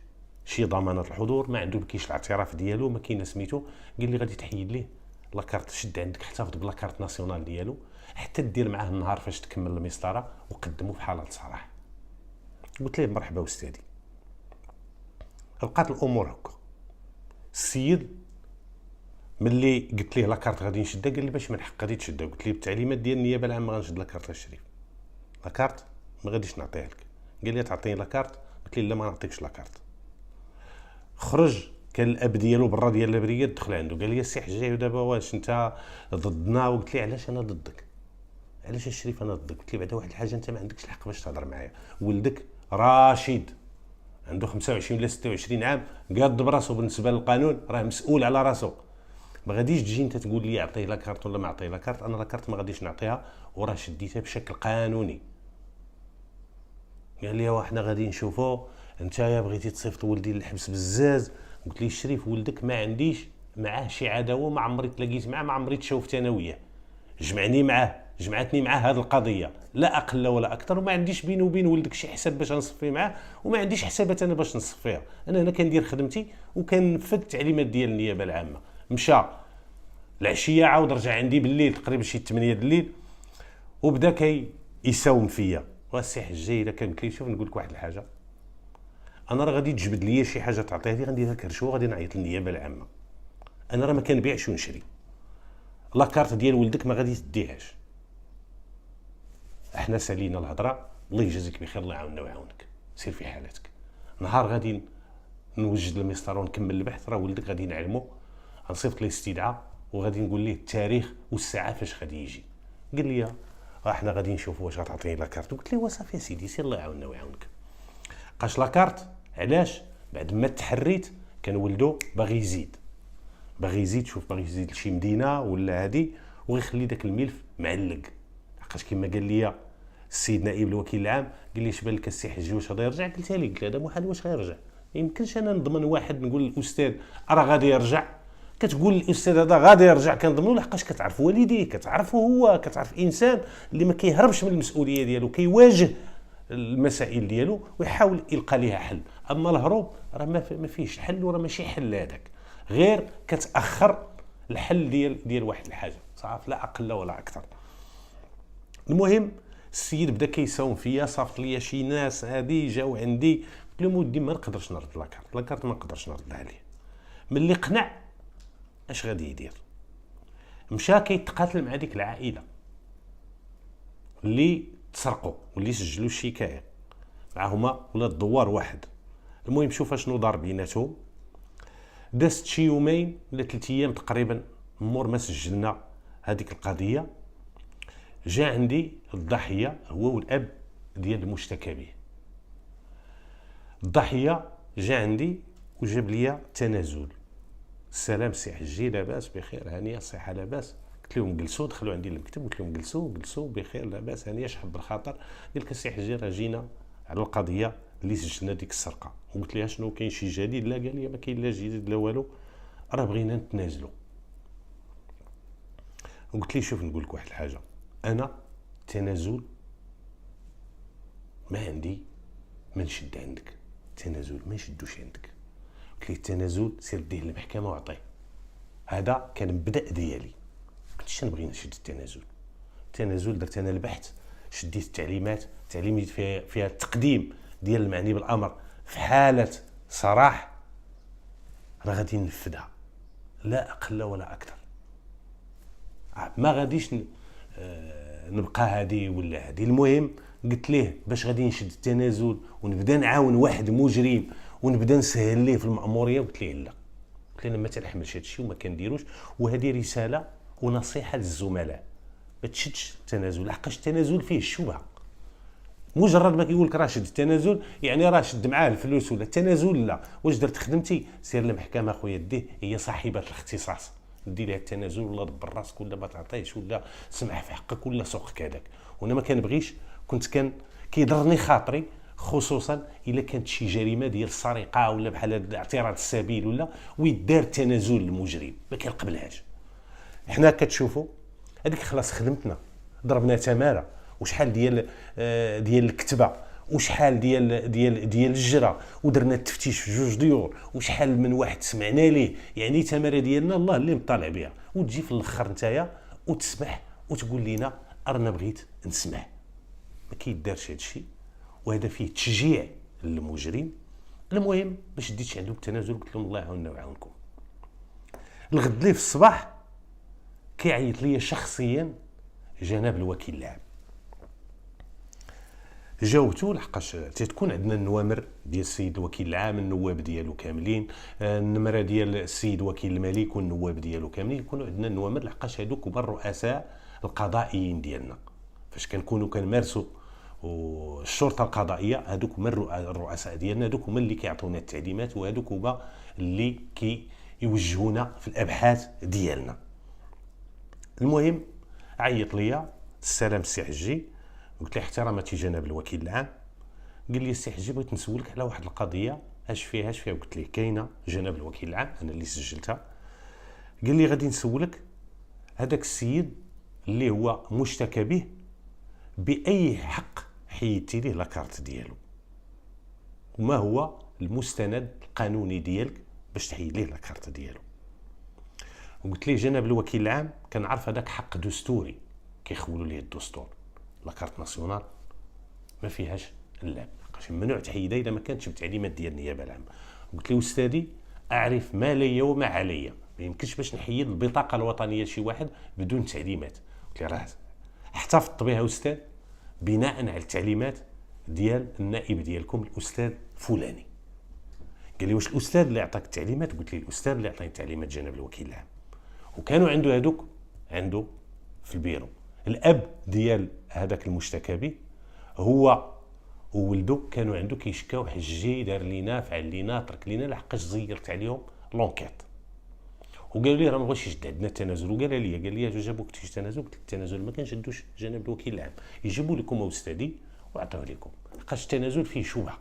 شي ضمانات الحضور، ما عنده كاينش الاعتراف ديالو، ما كاين سميتو، قال لي غادي تحيد ليه لاكارت، شد عندك احتفظ بلاكارت ناسيونال ديالو حتى دير معاه النهار فاش تكمل المسطره وقدموا في حاله صراحه. قلت ليه مرحبا استاذي. بقات الامور هكا، السيد ملي قلت ليه لاكارت غادي نشدها قال لي باش من حق غادي تشدها. قلت ليه بالتعليمات ديال النيابه العامه غنشد لاكارت الشريف، لاكارت ما غاديش نعطيها لك. قال لي تعطيني لاكارت، قلت ليه لا ما نعطيكش لاكارت. خرج كان الاب ديالو برا ديال البريه، دخل عنده قال لي السي حجاج ودابا واش انت ضدنا؟ وقلت ليه علاش انا ضدك؟ علاش الشريف انا ضدك؟ قلت ليه بعدا واحد الحاجه، انت ما عندكش الحق باش تهضر معايا. ولدك راشد عنده 25 ولا 26 عام، قاد براسو بالنسبه للقانون، راه مسؤول على راسو. ما غاديش تجي انت تقول لي عطيه لاكارت ولا ما عطيه لاكارت. انا لاكارت ما غاديش نعطيها، وراه شديتها بشكل قانوني. قال لي حنا غادي نشوفوا، انت يا بغيتي تصيفط ولدي للحبس بزاز. قلت لي الشريف ولدك ما عنديش معاه شي عداوه، ما عمري تلاقيت معاه، ما عمري تشوفت انا وياه. جمعتني معاه هذه القضيه، لا اقل ولا اكثر. وما عنديش بيني وبين ولدك شي حساب باش نصفي معاه، وما عنديش حسابات انا باش نصفيها. انا هنا كندير خدمتي وكنفذ التعليمات ديال النيابه العامه. مشى العشيه عاود رجع عندي بالليل تقريبا شي 8 الليل، وبدا يساوم فيا. والسي حجاج الا كان قلت لي شوف نقول لك واحد الحاجه، انا راه غادي تجبد لي شي حاجه تعطيها لي غنديرها كرشو وغادي نعيط للنيابه العامه. انا راه ما كنبيعش ونشري. لاكارت ديال ولدك ما غادي تديهاش. احنا سالينا الهضره، الله يجازيك بخير، الله يعاوننا ويعاونك، سير في حالتك. نهار غادي نوجد المسطره ونكمل البحث، راه ولدك غادي نعلمو، غنصيفط ليه استدعاء وغادي نقول ليه التاريخ والساعه فاش غادي يجي. قال لي احنا غادي نشوفوا واش غتعطيني لاكارت. قلت له وصافي يا سيدي، سير الله يعاوننا ويعاونك. بقاش لاكارت. علاش؟ بعد ما تحريت كان ولدو باغي يزيد، شوف باغي يزيد لشي مدينه ولا هادي، وغيخلي داك الملف معلق. لحقاش كما قال لي السيد نائب الوكيل العام، قال لي اش بان لك السي حجي واش غادي يرجع؟ قلت له هذا محال واش غيرجع. ما يمكنش انا نضمن واحد نقول للاستاذ راه غادي يرجع. كتقول للاستاذ هذا غادي يرجع كنضمنوا، لحقاش كتعرف والديه، كتعرفه هو، كتعرف انسان اللي ما كيهربش من المسؤوليه ديالو، كيواجه المسائل ديالو ويحاول يلقى ليها حل. اما الهروب راه ما فيهش حل، وراه ماشي حل هذاك، غير كتاخر الحل ديال واحد الحاجه، صافي لا اقل ولا اكثر. المهم السيد بدا كيساوم فيا، صافط ليا شي ناس هادي جاو عندي. قلت لهم ودي ما نقدرش نرد لاكارت ما نقدرش نردها عليه. ملي قنع اش غادي يدير؟ مشى كيتقاتل مع ديك العائله اللي تسرقوا واللي سجلوا الشكايه معهما ولاد الدوار واحد. المهم شوف اشنو دار بيناتهم. دازت شي يومين ولا 3 ايام تقريبا مور ما سجلنا هذيك القضيه، جا عندي الضحيه هو والاب ديال المشتكى به. الضحيه جا عندي وجاب لي تنازل. السلام سي حجي، لاباس بخير هانيه الصحه لاباس؟ قلت لهم جلسوا، دخلوا عندي للمكتب قلت لهم جلسوا بخير لاباس هانيه شحال بالخاطر. قال لك السي حجي راه جينا على القضيه اللي سجلنا ديك السرقه. وقلت لها شنو كاين شي جديد؟ لا، قال لي ما كاين لا جديد لا والو، راه بغينا نتنازلوا. وقلت لي شوف نقول لك واحد الحاجه، انا تنازل ما عندي ما نشد عندك، تنازل ما نشدوش عندك. قلت لي التنازل سير ديه للمحكمه وعطيه. هذا كان مبدا ديالي، كنتش نبغي نشد التنازل درت انا البحث، شديت التعليمات فيها التقديم ديال المعني بالامر في حاله صراح، راه غادي ننفذها لا اقل ولا اكثر. ما غاديش نبقى هادي ولا هادي. المهم قلت ليه باش غادي نشد التنازل ونبدا نعاون واحد مجرم ونبدا نسهل ليه في المأموريه. قلت ليه لا، قلت ليه انا ما تنحملش هذا الشيء وما كنديروش، وهذه رساله ونصيحه للزملاء، ما تشدش التنازل لحقاش التنازل فيه الشبهه. مجرد ما كيقول لك راه شد التنازل يعني راه شد معاه الفلوس، ولا التنازل لا. واش درت خدمتي؟ سير للمحكمه اخويا ديه، هي صاحبه الاختصاص، دي لها التنازل ولا دبر راسك ولا ما تعطيش ولا سمح في حقك ولا سوقك هذاك. وانا ما كنبغيش، كان كيضرني خاطري خصوصا الا كانت شي جريمه ديال السرقه ولا بحال اعتراض السبيل ولا ويدار تنازل للمجرم، ما كنقبلهاش. حنا كتشوفوا هذيك خلاص خدمتنا، ضربنا تماره وشحال ديال الكتبه وشحال ديال الجرة، ودرنا التفتيش في 2 ديور، وشحال من واحد سمعنا ليه. يعني تماره ديالنا الله اللي مطالع بها، وتجي في الاخر نتايا وتسمح وتقول لنا انا بغيت نسمع. ما كيدارش هذا الشيء، وهذا فيه تشجيع للمجرم. المهم ما شديتش عندهم التنازل، قلت لهم الله يعاوننا ويعاونكم. الغد ليه في الصباح كيعيط ليا شخصيا جناب الوكيل العام. جاوبتو لحقاش تتكون عندنا النوامر ديال السيد الوكيل العام، النواب ديالو كاملين، النمره ديال السيد وكيل الملك والنواب ديالو كاملين، يكونوا عندنا النوامر لحقاش هادوك هما الرؤساء القضائيين ديالنا. فاش كنكونوا كنمارسوا الشرطه القضائيه، هادوك هما الرؤساء ديالنا، هادوك هما اللي كيعطيونا التعليمات، وهادوك هما اللي كيوجهونا في الابحاث ديالنا. المهم عيط ليا السلام السي حجي، قلت له احتراماتي جناب الوكيل العام. قال لي السي حجي بغيت نسولك على واحد القضيه، اش فيها قلت له كاينه جناب الوكيل العام، انا اللي سجلتها. قال لي غادي نسولك هذاك السيد اللي هو مشتكى به باي حق حيدتي ليه لاكارت ديالو، وما هو المستند القانوني ديالك باش تحيد ليه لاكارت ديالو. وقلت ليه جناب الوكيل العام كنعرف هذاك حق دستوري كيخولوا ليه الدستور، لاكارت ناسيونال ما فيهاش اللعب، لحقاش ممنوع تحيدها اذا ما كانتش بتعليمات ديال النيابه العامه. قلت له استاذي اعرف ما لي وما علي، ما يمكنش باش نحيد البطاقه الوطنيه لشي واحد بدون تعليمات. قلت له راه احتفظت بها استاذ بناء على التعليمات ديال النائب ديالكم الاستاذ فلاني. قال لي واش الاستاذ اللي عطاك التعليمات؟ قلت لي الاستاذ اللي عطاني التعليمات جناب الوكيل العام. وكانوا عنده هذوك عنده في البيرو الاب ديال هذاك المشتكى به، هو وولده كانوا عنده كيشكاو حجي دار لينا فعل لينا ترك لينا لحقاش زيرت عليهم لونكيت. وقالوا لي راه ما بغاش يشد عندنا التنازل، وقال لي جابوا لك التنازل. قلت التنازل ما كنشدوش جناب الوكيل العام، يجيبوا لكم استاذي وعطوه لكم، لحقاش التنازل فيه شبهه،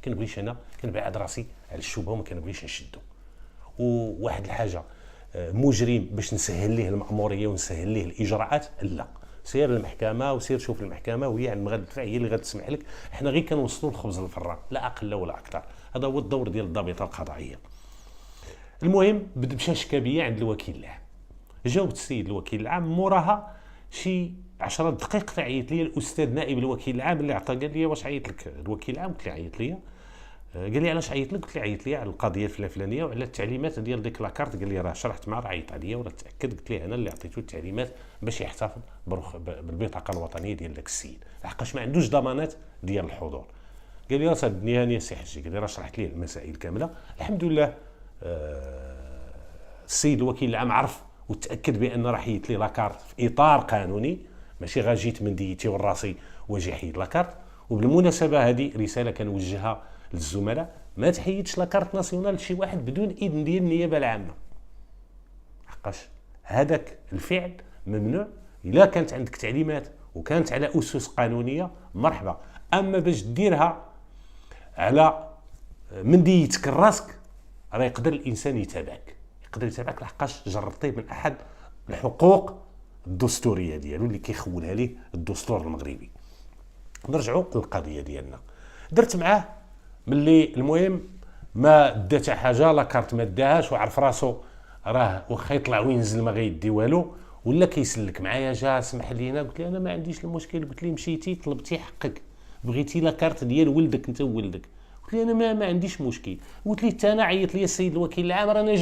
كنبغيش انا كنبعد راسي على الشبهه وما كنبغيش نشدو. وواحد الحاجه مجرم باش نسهل ليه المأموريه ونسهل ليه الاجراءات، لا سير للمحكمه وسير شوف المحكمه وهي على المغرب الدفاع هي اللي غتسمح لك، حنا غير كنوصلوا الخبز للفران لا اقل ولا اكثر. هذا هو الدور ديال الضابطه القضائيه. المهم مشى شكا بيا عند الوكيل العام. جاوبت السيد الوكيل العام موراها شي 10 دقائق تعيط لي الاستاذ نائب الوكيل العام اللي عطى، قال لي واش عيط لك الوكيل العام؟ قلت له عيط لي. قال لي علاش عيط لك؟ قلت له عيط لي على القضيه الفلانيه وعلى التعليمات ديال ديك لاكارت. قال لي راه شرحت معاه، عيط عليا ولا تاكد. قلت له انا اللي عطيته التعليمات باش يحتفظ بالبطاقه الوطنيه ديال داك السيد، لحقاش ما عندوش ضمانات ديال الحضور. قال لي صدني هاني السي حجي، قال لي راه شرحت ليه المسائل كامله. الحمد لله السيد الوكيل العام عرف وتاكد بان راه حيدت لي لاكارت في اطار قانوني، ماشي غير جيت من ديتي وراسي واجي حيد لاكارت. وبالمناسبه هذه رساله كنوجهها للزملاء، ما تحيدش لاكارت ناسيونال لشي واحد بدون اذن ديال النيابه العامه، حقاش هذاك الفعل ممنوع. الا كانت عندك تعليمات وكانت على اسس قانونيه مرحبا، اما باش ديرها على من ديتك راسك راه يقدر الانسان يتابعك لحقاش جربتيه من احد الحقوق الدستوريه ديالو اللي كيخولها ليه الدستور المغربي. نرجعوا للقضيه ديالنا. درت معاه ملي المهم ما دا حتى حاجه، لاكارت ما داهاش وعرف راسو راه واخا يطلع وينزل ما غيدي والو، ولا كيسلك معايا جا سمح لينا. قلت له انا ما عنديش المشكل. قلت لي مشيتي طلبتي حقك، بغيتي لاكارت ديال ولدك انت وولدك. قلت لي انا ما عنديش مشكل. قلت لي حتى انا عيط لي السيد الوكيل العام، رانا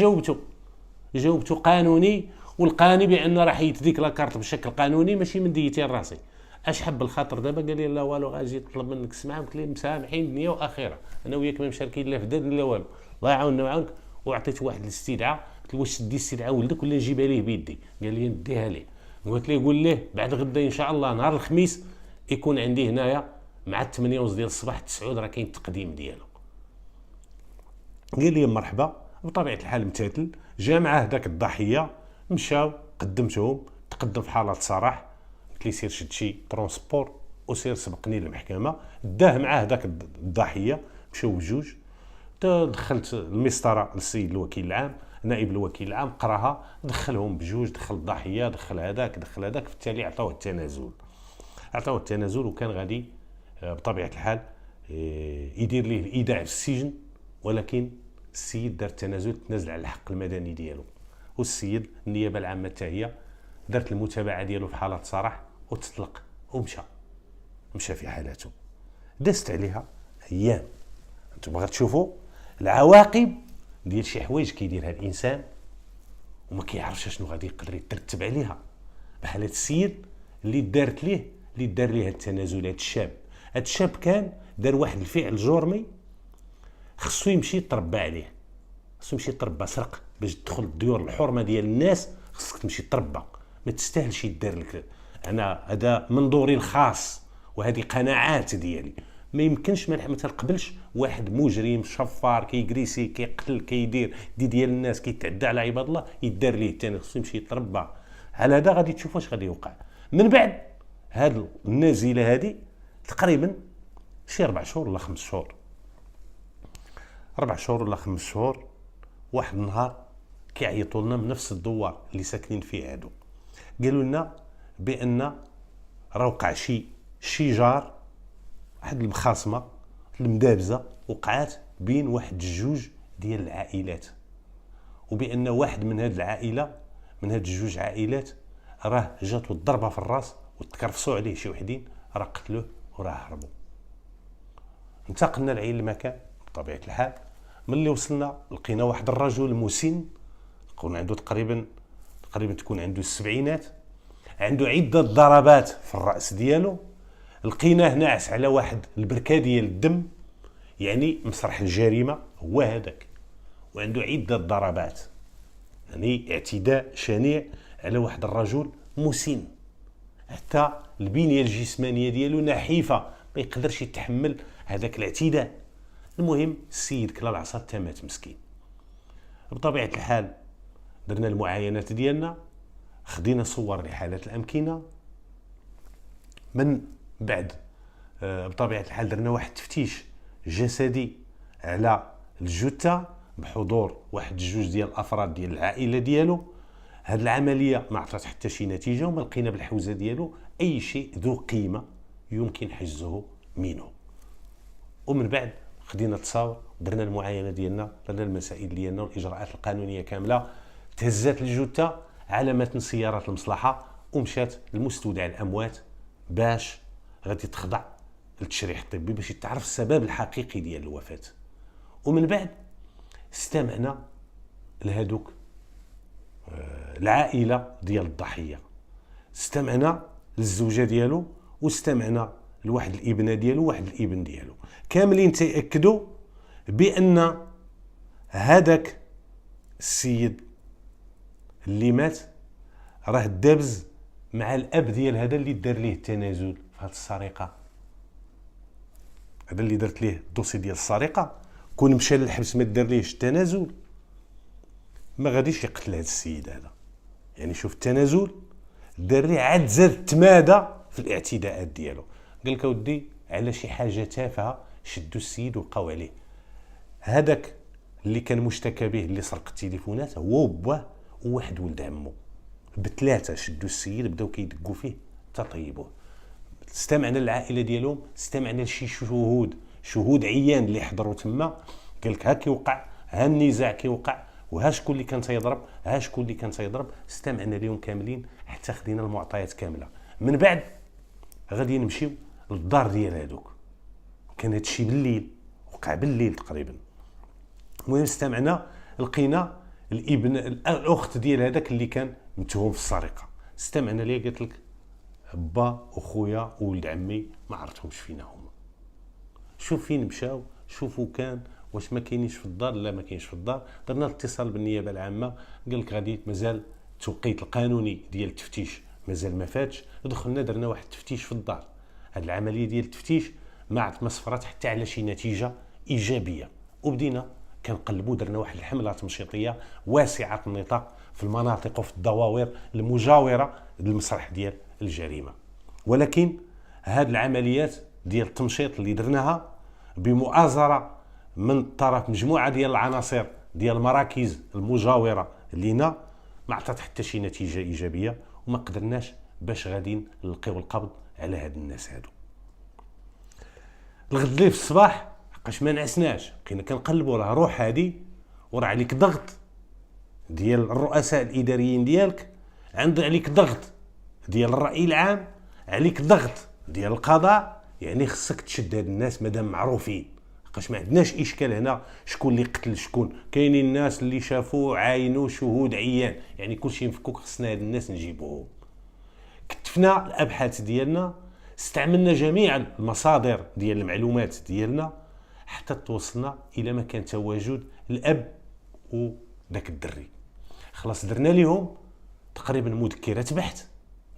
جاوبته قانوني والقاني بان راه حيدت ديك لاكارت بشكل قانوني ماشي من ديتي راسي. اش حب الخاطر دابا؟ قال لي لا والو، غاجي نطلب منك السماح. قلت لي مسامحين دنيا واخره، انا وياك ما مشاركين لا في دار لا والو، الله يعاوننا ويعاونك. وعطيت واحد الاستدعاء، قلت له واش تدي استدعاء ولدك ولا نجيبها ليه بيدي؟ قال لي نديها ليه. قلت ليه قول ليه بعد غدا ان شاء الله نهار الخميس يكون عندي هنايا مع 8:30 ديال الصباح 9 راه كاين التقديم ديالو. قال لي مرحبا. بطبيعه الحال امتثل، جا معاه ذاك الضحيه، مشاو قدمتهم، تقدم في حاله صراح. قلت لي سير شد شي ترونسبور وسير سبقني للمحكمه. داه معاه ذاك الضحيه، مشاو بجوج. دخلت المسطره للسيد الوكيل العام، نائب الوكيل العام قراها، دخلهم بجوج، دخل الضحيه، دخل هذاك، في التالي عطاوه التنازل. وكان غادي بطبيعه الحال يدير ليه الايداع في السجن، ولكن السيد دار التنازل، تنازل على الحق المدني ديالو. والسيد النيابه العامه حتى هي دارت المتابعه ديالو في حاله صراح وتطلق ومشى في حالته. دست عليها ايام. انتم غتشوفوا العواقب ديال شي حوايج كيديرها الانسان وما كيعرفش شنو غادي يقدر يترتب عليها. بحال هاد السيد اللي دار ليه هاد التنازل. هاد الشاب كان دار واحد الفعل جرمي، خصو يمشي يتربى عليه، خصو يمشي يتربى. سرق باش تدخل الديور الحرمه ديال الناس، خصك تمشي تربى، ما تستاهلش يدار لك. انا هذا منظوري الخاص وهذه قناعات ديالي. ما يمكنش ما تنقبلش واحد مجرم شفار كيجريسي كيقتل كيدير ديال الناس كيتعدى على عباد الله يدار ليه الثاني. خصو يمشي يتربى. على هذا غادي تشوف واش غادي يوقع من بعد هاد النازله هذه. تقريبا شي 4 شهور ولا 5 شهور، 4 شهور ولا 5 شهور، واحد النهار كيعيطوا لنا من نفس الدوار اللي ساكنين فيه هادو. قالوا لنا بان راه وقع شي جار، واحد المخاصمه المدابزه وقعات بين واحد الجوج ديال العائلات، وبان واحد من هاد العائله، من هاد الجوج عائلات، راه جاتو الضربه في الراس وتكرفصوا عليه شي وحدين، راه قتلوه وراه هربوا. انتقلنا لعين المكان بطبيعه الحال. ملي وصلنا لقينا واحد الرجل مسن، يكون عنده تقريبا تكون عنده السبعينات، عنده عده ضربات في الراس ديالو. لقيناه ناعس على واحد البركه ديال الدم، يعني مسرح الجريمه هو هذاك، وعنده عده ضربات، يعني اعتداء شنيع على واحد الرجل مسن. حتى البنيه الجسمانيه ديالو نحيفه، ما يقدرش يتحمل هذاك الاعتداء. المهم السيد كلا العصا تمات مسكين. بطبيعه الحال درنا المعاينات ديالنا، خدينا صور لحالة الامكنه. من بعد بطبيعه الحال درنا واحد التفتيش جسدي على الجثه بحضور واحد جوج ديال الافراد ديال العائله ديالو. هاد العمليه ما عطات حتى شي نتيجه، وما لقينا بالحوزه ديالو اي شيء ذو قيمه يمكن حجزه منه. ومن بعد خدينا التصاور، درنا المعاينه ديالنا، درنا المسائل ديالنا والاجراءات القانونيه كامله. تهزات الجثه على متن سياره المصلحه ومشات لمستودع الاموات باش غادي تخضع للتشريح الطبي باش يتعرف السبب الحقيقي ديال الوفاه. ومن بعد استمعنا لهذوك العائله ديال الضحيه، استمعنا للزوجه ديالو، واستمعنا لواحد الابنه ديالو وواحد الابن ديالو، كاملين تاكدوا بان هذاك السيد اللي مات راه دابز مع الاب ديال هذا اللي دار ليه التنازل في هذه السرقه. هذا اللي درت ليه الدوسي ديال السرقه، كون مشى للحبس ما دار ليهش التنازل ما غاديش يقتل هذا السيد هذا. يعني شوف التنازل دار ليه، عاد زاد تمادى في الاعتداءات ديالو. قال لك اودي على شي حاجه تافهه شدوا السيد وبقاو عليه. هذاك اللي كان مشتكى به اللي سرق التليفونات هو وباه وواحد ولد عمو، بثلاثه شدوا السيد بداو كيدقوا فيه حتى طيبوه. استمعنا للعائله ديالهم، استمعنا لشي شهود عيان اللي حضروا تما. قال لك ها كيوقع، ها النزاع كيوقع، وها شكون اللي كان تيضرب، ها شكون اللي كان تيضرب. استمعنا لهم كاملين حتى خدينا المعطيات كامله. من بعد غادي نمشيو للدار ديال هذوك. كان هادشي بالليل، وقع بالليل تقريبا. المهم استمعنا، لقينا الابن الاخت ديال هذاك اللي كان متهم في السرقه. استمعنا ليه، قالت لك با وخويا وولد عمي ما عرفتهمش فينا هما. شوف فين مشاو، شوفوا كان واش ما كاينينش في الدار. لا ما كاينش في الدار. درنا الاتصال بالنيابه العامه، قال لك غادي مازال التوقيت القانوني ديال التفتيش مازال ما فاتش. دخلنا درنا واحد التفتيش في الدار. هذه العمليه ديال التفتيش ما صفرات حتى على شي نتيجه ايجابيه. وبدينا كنقلبوا، درنا واحد الحمله تنشيطيه واسعه النطاق في المناطق وفي الدواوير المجاوره للمسرح ديال الجريمه. ولكن هاد العمليات ديال التنشيط اللي درناها بمؤازره من طرف مجموعه ديال العناصر ديال المراكز المجاوره لينا ما عطات حتى شي نتيجه ايجابيه، وما قدرناش باش غادي نلقيو القبض على هاد الناس هادو. الغد ليه في الصباح حقاش ما نعسناش، بقينا كنقلبوا، راه روح هادي وراه عليك ضغط ديال الرؤساء الاداريين ديالك، عندك عليك ضغط ديال الراي العام، عليك ضغط ديال القضاء. يعني خصك تشد هاد الناس مادام معروفين، لحقاش ما عندناش اشكال هنا شكون اللي قتل شكون. كاينين الناس اللي شافوا عاينوا شهود عيان، يعني كلشي مفكوك، خصنا هاد الناس نجيبوهم. كتفنا الابحاث ديالنا، استعملنا جميع المصادر ديال المعلومات ديالنا حتى توصلنا الى مكان تواجد الاب وداك الدري. خلاص درنا ليهم تقريبا مذكرات بحث،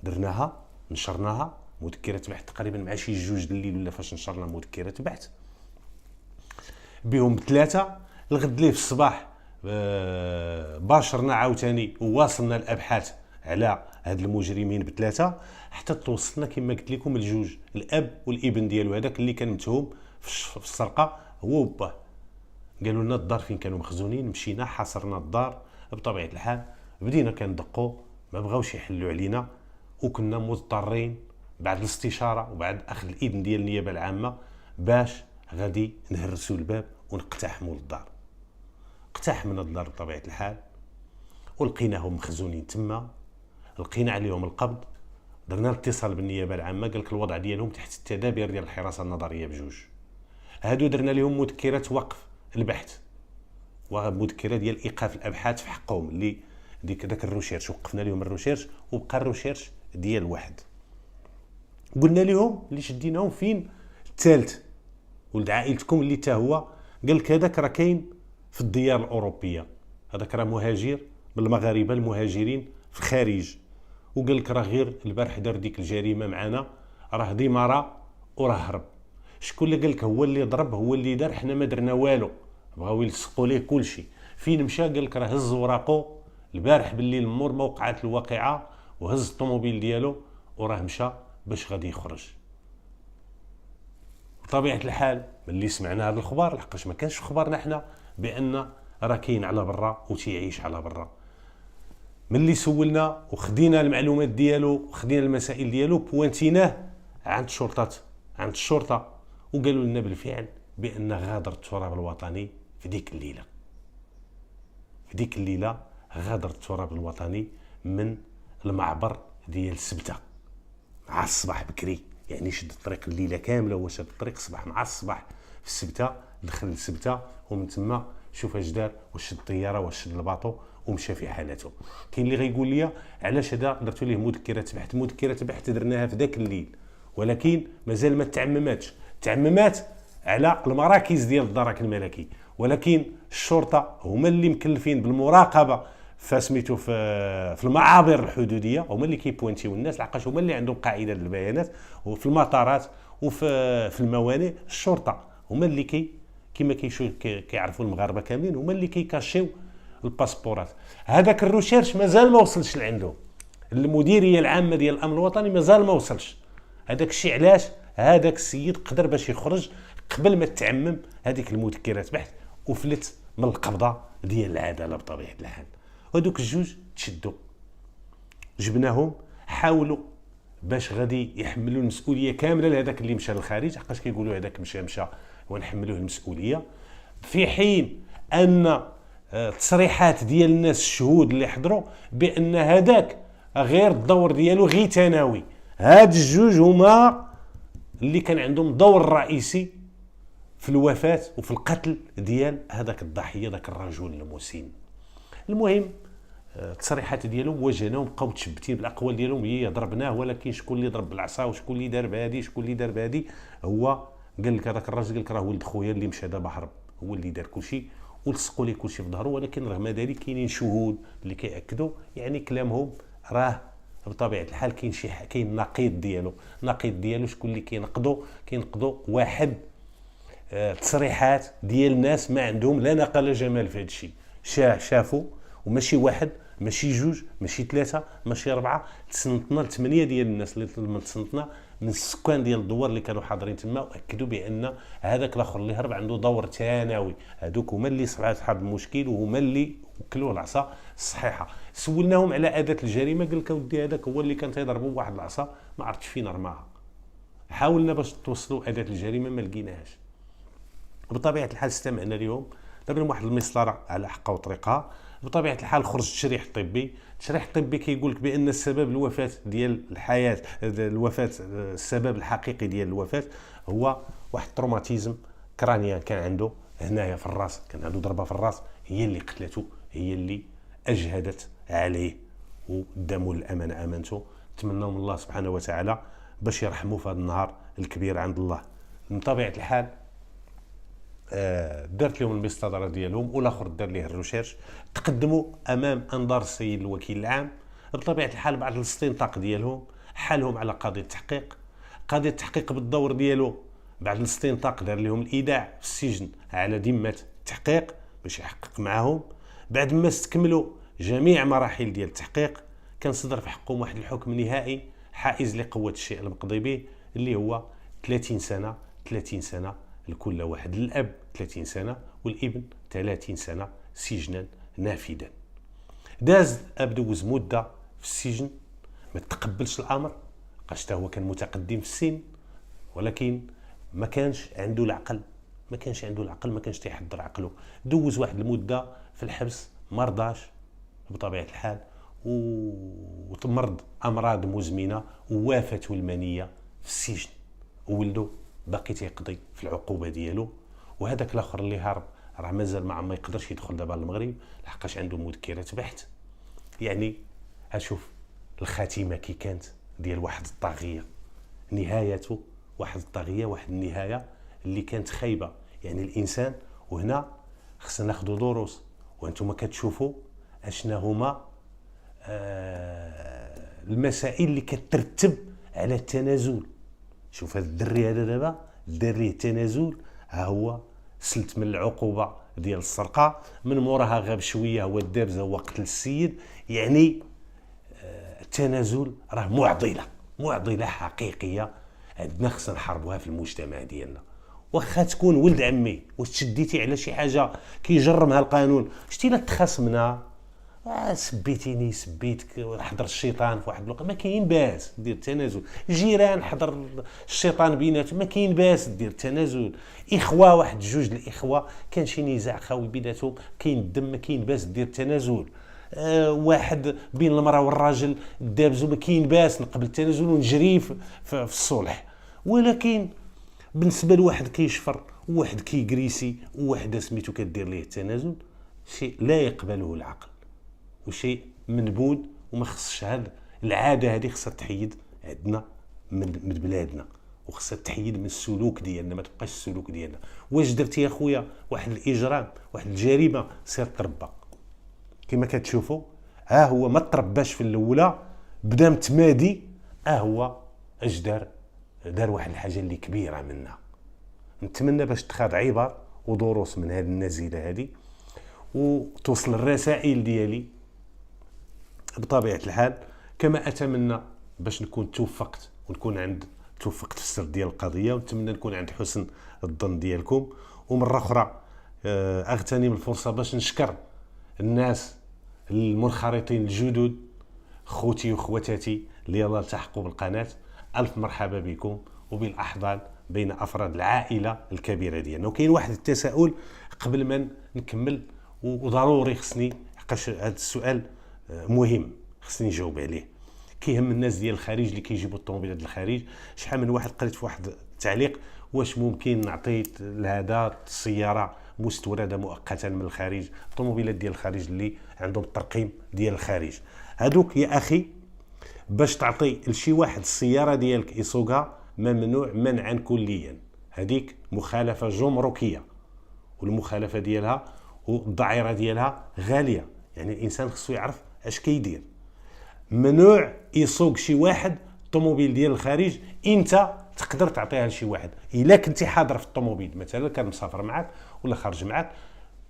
درناها نشرناها مذكرات بحث تقريبا مع شي 2 الليل ولا فاش نشرنا مذكرات بحث بهم 3. الغد ليه في الصباح باشرنا عاوتاني وواصلنا الابحاث على هاد المجرمين ب3 حتى توصلنا كما قلت لكم الجوج، الاب والابن ديالو هذاك اللي كان متهم في السرقه هو وباه. قالوا لنا الدار فين كانوا مخزونين، مشينا حاصرنا الدار. بطبيعه الحال بدينا كندقوا، ما بغاوش يحلوا علينا، وكنا مضطرين بعد الاستشاره وبعد اخذ الاذن ديال النيابه العامه باش غادي نهرسوا الباب ونقتحموا الدار. اقتحمنا الدار بطبيعه الحال ولقيناهم مخزونين تما، لقينا عليهم القبض. درنا الاتصال بالنيابه العامه، قال لك الوضع ديالهم تحت التدابير ديال الحراسه النظريه بجوج. هادو درنا لهم مذكره وقف البحث ومذكره ديال ايقاف الابحاث في حقهم، اللي داك الروشيرش وقفنا لهم الروشيرش وبقى الروشيرش ديال واحد. قلنا لهم اللي شديناهم فين الثالث ولد عائلتكم اللي تا هو، قال لك هذاك راه كاين في الديار الاوروبيه، هذاك راه مهاجر من المغاربه المهاجرين في الخارج، وقال لك راه غير البارح دار ديك الجريمه معنا، راه ديمارا وراه هرب. شكون اللي قال لك هو اللي ضرب هو اللي دار؟ حنا ما درنا والو، بغاو يلصقوا ليه كلشي. فين مشى؟ قال لك راه هز وراقو البارح بالليل مور ما وقعت الواقعه، وهز الطوموبيل ديالو وراه مشى باش غادي يخرج. بطبيعه الحال ملي سمعنا هذا الخبر، لحقاش ما كانش في خبرنا حنا بان راه كاين على برا وتيعيش على برا، ملي سولنا وخدينا المعلومات ديالو وخدينا المسائل ديالو بوانتيناه عند الشرطه وقالوا لنا بالفعل بان غادر التراب الوطني في ديك الليله غادر التراب الوطني من المعبر ديال سبته مع الصباح بكري، يعني شد الطريق الليله كامله وشد الطريق صباح مع الصباح في سبته، دخل لسبته ومن تما شوف اش دار، واش شد الطياره واش شد الباطو ومشى في حالته. كاين اللي غيقول لي علاش هذا درتوا ليه مذكرات بحث درناها في ذاك الليل، ولكن مازال ما تعممات على المراكز ديال الدرك الملكي، ولكن الشرطه هما اللي مكلفين بالمراقبه فسميتو في المعابر الحدوديه، هما اللي كيبوينتيو الناس، لحقاش هما اللي عندهم قاعده البيانات، وفي المطارات وفي الموانئ الشرطه هما اللي كما كيعرفوا المغاربه كاملين، هما اللي كيكاشيو الباسبورات. هذاك الروشيرش مازال ما وصلش لعنده، المديريه العامه ديال الامن الوطني مازال ما وصلش. هذاك الشيء علاش هذاك السيد قدر باش يخرج قبل ما تعمم هذيك المذكرات بحث وفلت من القبضه ديال العداله بطبيعه الحال. وهذوك الجوج تشدوا، جبناهم، حاولوا باش غادي يحملوا المسؤوليه كامله لهذاك اللي مشى للخارج، حقاش كيقولوا هذاك مشى ونحملوه المسؤوليه، في حين ان تصريحات ديال الناس الشهود اللي حضروا بان هذاك غير الدور ديالو غير ثانوي. هاد الجوج هما اللي كان عندهم دور رئيسي في الوفاه وفي القتل ديال هذاك الضحيه، ذاك الرجل المسن. المهم التصريحات ديالهم واجهناهم، بقاو متشبتين بالاقوال ديالهم، هي ضربناه ولكن شكون اللي ضرب بالعصا وشكون اللي دار بهادي شكون اللي دار بهادي. هو قال لك هذاك الراجل، قال لك راه ولد خويا اللي مشى دابا هرب، هو اللي دار كلشي، ولصقوا ليه كلشي في ظهره. ولكن رغم ذلك كاينين شهود اللي كيأكدوا يعني كلامهم راه بطبيعه الحال كاين نقيض ديالو شكون اللي كينقضوا واحد تصريحات ديال الناس ما عندهم لا نقل جمال في هذا الشيء. شافوا، وماشي واحد ماشي جوج ماشي 3 ماشي 4، تصنتنا ل8 ديال الناس اللي تصنتنا من السكان ديال الدوار اللي كانوا حاضرين تما، واكدوا بان هذاك الاخر اللي هرب عنده دور ثانوي. هذوك هما اللي صحاب المشكل وهما اللي وكلوه العصا الصحيحه. سولناهم على اداه الجريمه، قال لك اودي هذاك هو اللي كان تيضربوا بواحد العصا ما عرفتش فين رماها. حاولنا باش توصلوا اداه الجريمه ما لقيناهاش. بطبيعه الحال استمعنا اليوم، درنا واحد المسطره على حقها وطريقها. بطبيعه الحال خرج التشريح الطبي كيقول لك بان السبب الوفاه ديال السبب الحقيقي ديال الوفاه هو واحد تروماتيزم كرانيا كان عنده هنايا في الراس، كان عنده ضربه في الراس هي اللي قتلته، هي اللي اجهدت عليه، وداموا الامانه امانته. نتمنى من الله سبحانه وتعالى باش يرحموا في هذا النهار الكبير عند الله. من طبيعه الحال دارت لهم المستدرة ديالهم، والاخر دار ليه الريشيرش، تقدموا امام انظار السيد الوكيل العام. بطبيعه الحال بعد الاستنطاق ديالهم حالهم على قضيه التحقيق. قضيه التحقيق بالدور ديالو بعد الاستنطاق دار لهم الايداع في السجن على ذمه التحقيق باش يحقق معاهم. بعد ما استكملوا جميع مراحل ديال التحقيق كان صدر في حقهم واحد الحكم نهائي حائز لقوه الشيء المقضي به، اللي هو 30 سنه 30 سنه لكل واحد. الاب 30 سنه والابن 30 سنه سجنا نافذا. داز الاب دوز مده في السجن، ما تقبلش الامر، بقاش هو كان متقدم في السن، ولكن ما كانش عنده العقل، ما كانش تيحضر عقله. دوز واحد المده في الحبس، ما رضاش بطبيعه الحال، وتمرض امراض مزمنه ووافته المنيه في السجن، وولده باقي تيقضي في العقوبه ديالو. وهذاك الاخر اللي هرب راه مازال ما يقدرش يدخل دابا للمغرب لحقاش عنده مذكرات بحث. يعني اشوف الخاتمه كي كانت ديال واحد الطاغيه، نهايته واحد الطاغيه، واحد النهايه اللي كانت خايبه. يعني الانسان، وهنا خصنا ناخذوا دروس، وانتم كتشوفوا اشنا هما المسائل اللي كترتب على التنازل. شوف هذا الدري هذا دابا دار ليه التنازل، ها هو سلت من العقوبه ديال السرقه، من موراها غاب شويه هو الدابزه هو قتل السيد. يعني التنازل راه معضله حقيقيه عندنا، خصنا نحاربوها في المجتمع ديالنا. واخا تكون ولد عمي واش تشديتي على شي حاجه كيجرمها القانون، شتي لا تخاصمنا سبيتيني سبيتك، حضر الشيطان في واحد الوقت، ما كاين باس دير التنازل. جيران حضر الشيطان بيناتهم، ما كاين باس دير التنازل. اخوه واحد جوج الاخوه كان شي نزاع خوي بيناتهم، كاين الدم، ما كاين باس دير التنازل. واحد بين المراه والراجل دابزو، ما كاين باس نقبل التنازل ونجري في الصلح. ولكن بالنسبه لواحد كيشفر وواحد كيكريسي وواحد سميتو كدير ليه التنازل، شيء لا يقبله العقل وشيء منبوذ، وما خصش هذا العاده هذه خصها تحيد عندنا من بلادنا، وخصها تحيد من السلوك ديالنا، ما تبقاش السلوك ديالنا. واش درتي يا خويا واحد الاجرام واحد الجريمه سير تربى. كما كتشوفوا ها هو ما ترباش في الاولى، بدا متمادي، ها هو اش دار واحد الحاجه اللي كبيره منها. نتمنى باش تخاد عبر ودروس من هذه النزيله هذه، وتوصل الرسائل ديالي بطبيعه الحال. كما اتمنى باش نكون توفقت توفقت في السرد ديال القضيه، ونتمنى نكون عند حسن الظن ديالكم. ومره اخرى اغتنم الفرصه باش نشكر الناس المنخرطين الجدد، خوتي وخواتاتي اللي يلا التحقوا بالقناه. الف مرحبا بكم وبالاحضان بين افراد العائله الكبيره ديالنا. وكاين واحد التساؤل قبل ما نكمل، وضروري خصني، حقاش هذا السؤال مهم خصني نجاوب عليه. كيهم الناس ديال الخارج اللي كيجيبوا الطوموبيلات الخارج. شحال من واحد قريت في واحد التعليق، واش ممكن نعطي لهذا السياره مستورده مؤقتا من الخارج، الطوموبيلات ديال الخارج اللي عندهم الترقيم ديال الخارج هذوك يا اخي، باش تعطي لشي واحد السياره ديالك يسوقها ممنوع منعا كليا. هذيك مخالفه جمركيه، والمخالفه ديالها والضعيره ديالها غاليه. يعني الانسان خصو يعرف اش كيدير. ممنوع يسوق شي واحد الطوموبيل ديال الخارج انت تقدر تعطيها لشي واحد. الا كنتي حاضر في الطوموبيل مثلا، كان مسافر معاك ولا خارج معاك،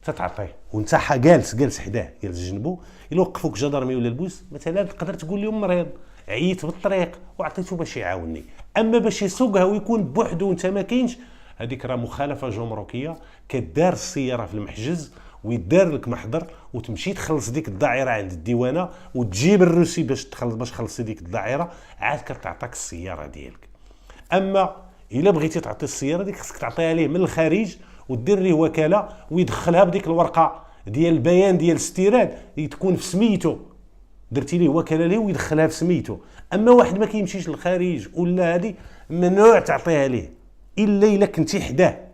تتعطيه وانت جالس حداه جالس جنبه. الا وقفوك جدرمي ولا البوس مثلا، تقدر تقول لهم مريض عييت بالطريق وعطيته باش يعاونني. اما باش يسوقها ويكون بوحده وانت ما كاينش، هذيك راه مخالفه جمركيه. كدار السياره في المحجز ويدار لك محضر، وتمشي تخلص ديك الدائره عند الديوانه، وتجيب الروسي باش تخلصي ديك الدائره، عاد كتعطاك السياره ديالك. اما الا بغيتي تعطي السياره ديك خصك تعطيها ليه من الخارج، ودير ليه وكاله ويدخلها بديك الورقه ديال البيان ديال الاستيراد تكون في سميتو، درتي ليه وكاله ليه ويدخلها في سميتو. اما واحد ما كيمشيش للخارج ولا هذه، ممنوع تعطيها ليه الا كنتي حداه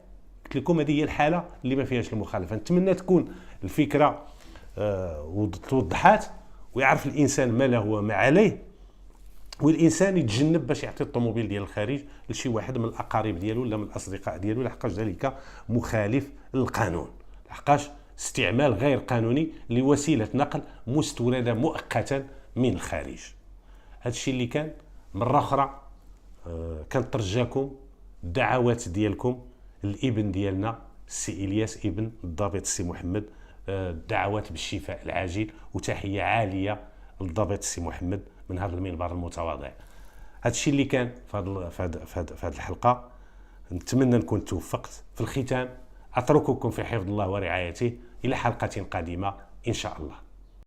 قلت لكم هذه هي الحاله اللي ما فيهاش المخالفه. نتمنى تكون الفكره توضحات، ويعرف الانسان ما له وما عليه، والانسان يتجنب باش يعطي الطوموبيل ديال الخارج لشي واحد من الاقارب ديالو ولا من الاصدقاء ديالو، لحقاش ذلك مخالف للقانون، لحقاش استعمال غير قانوني لوسيله نقل مستورده مؤقتا من الخارج. هذا الشيء اللي كان. مره اخرى كنترجاكم الدعوات ديالكم الابن ديالنا السي الياس ابن الضابط السي محمد، الدعوات بالشفاء العاجل، وتحيه عاليه للضابط السي محمد من هذا المنبر المتواضع. هذا الشيء اللي كان في هذه الحلقه. نتمنى نكون توفقت. في الختام اترككم في حفظ الله ورعايته الى حلقه قادمه ان شاء الله.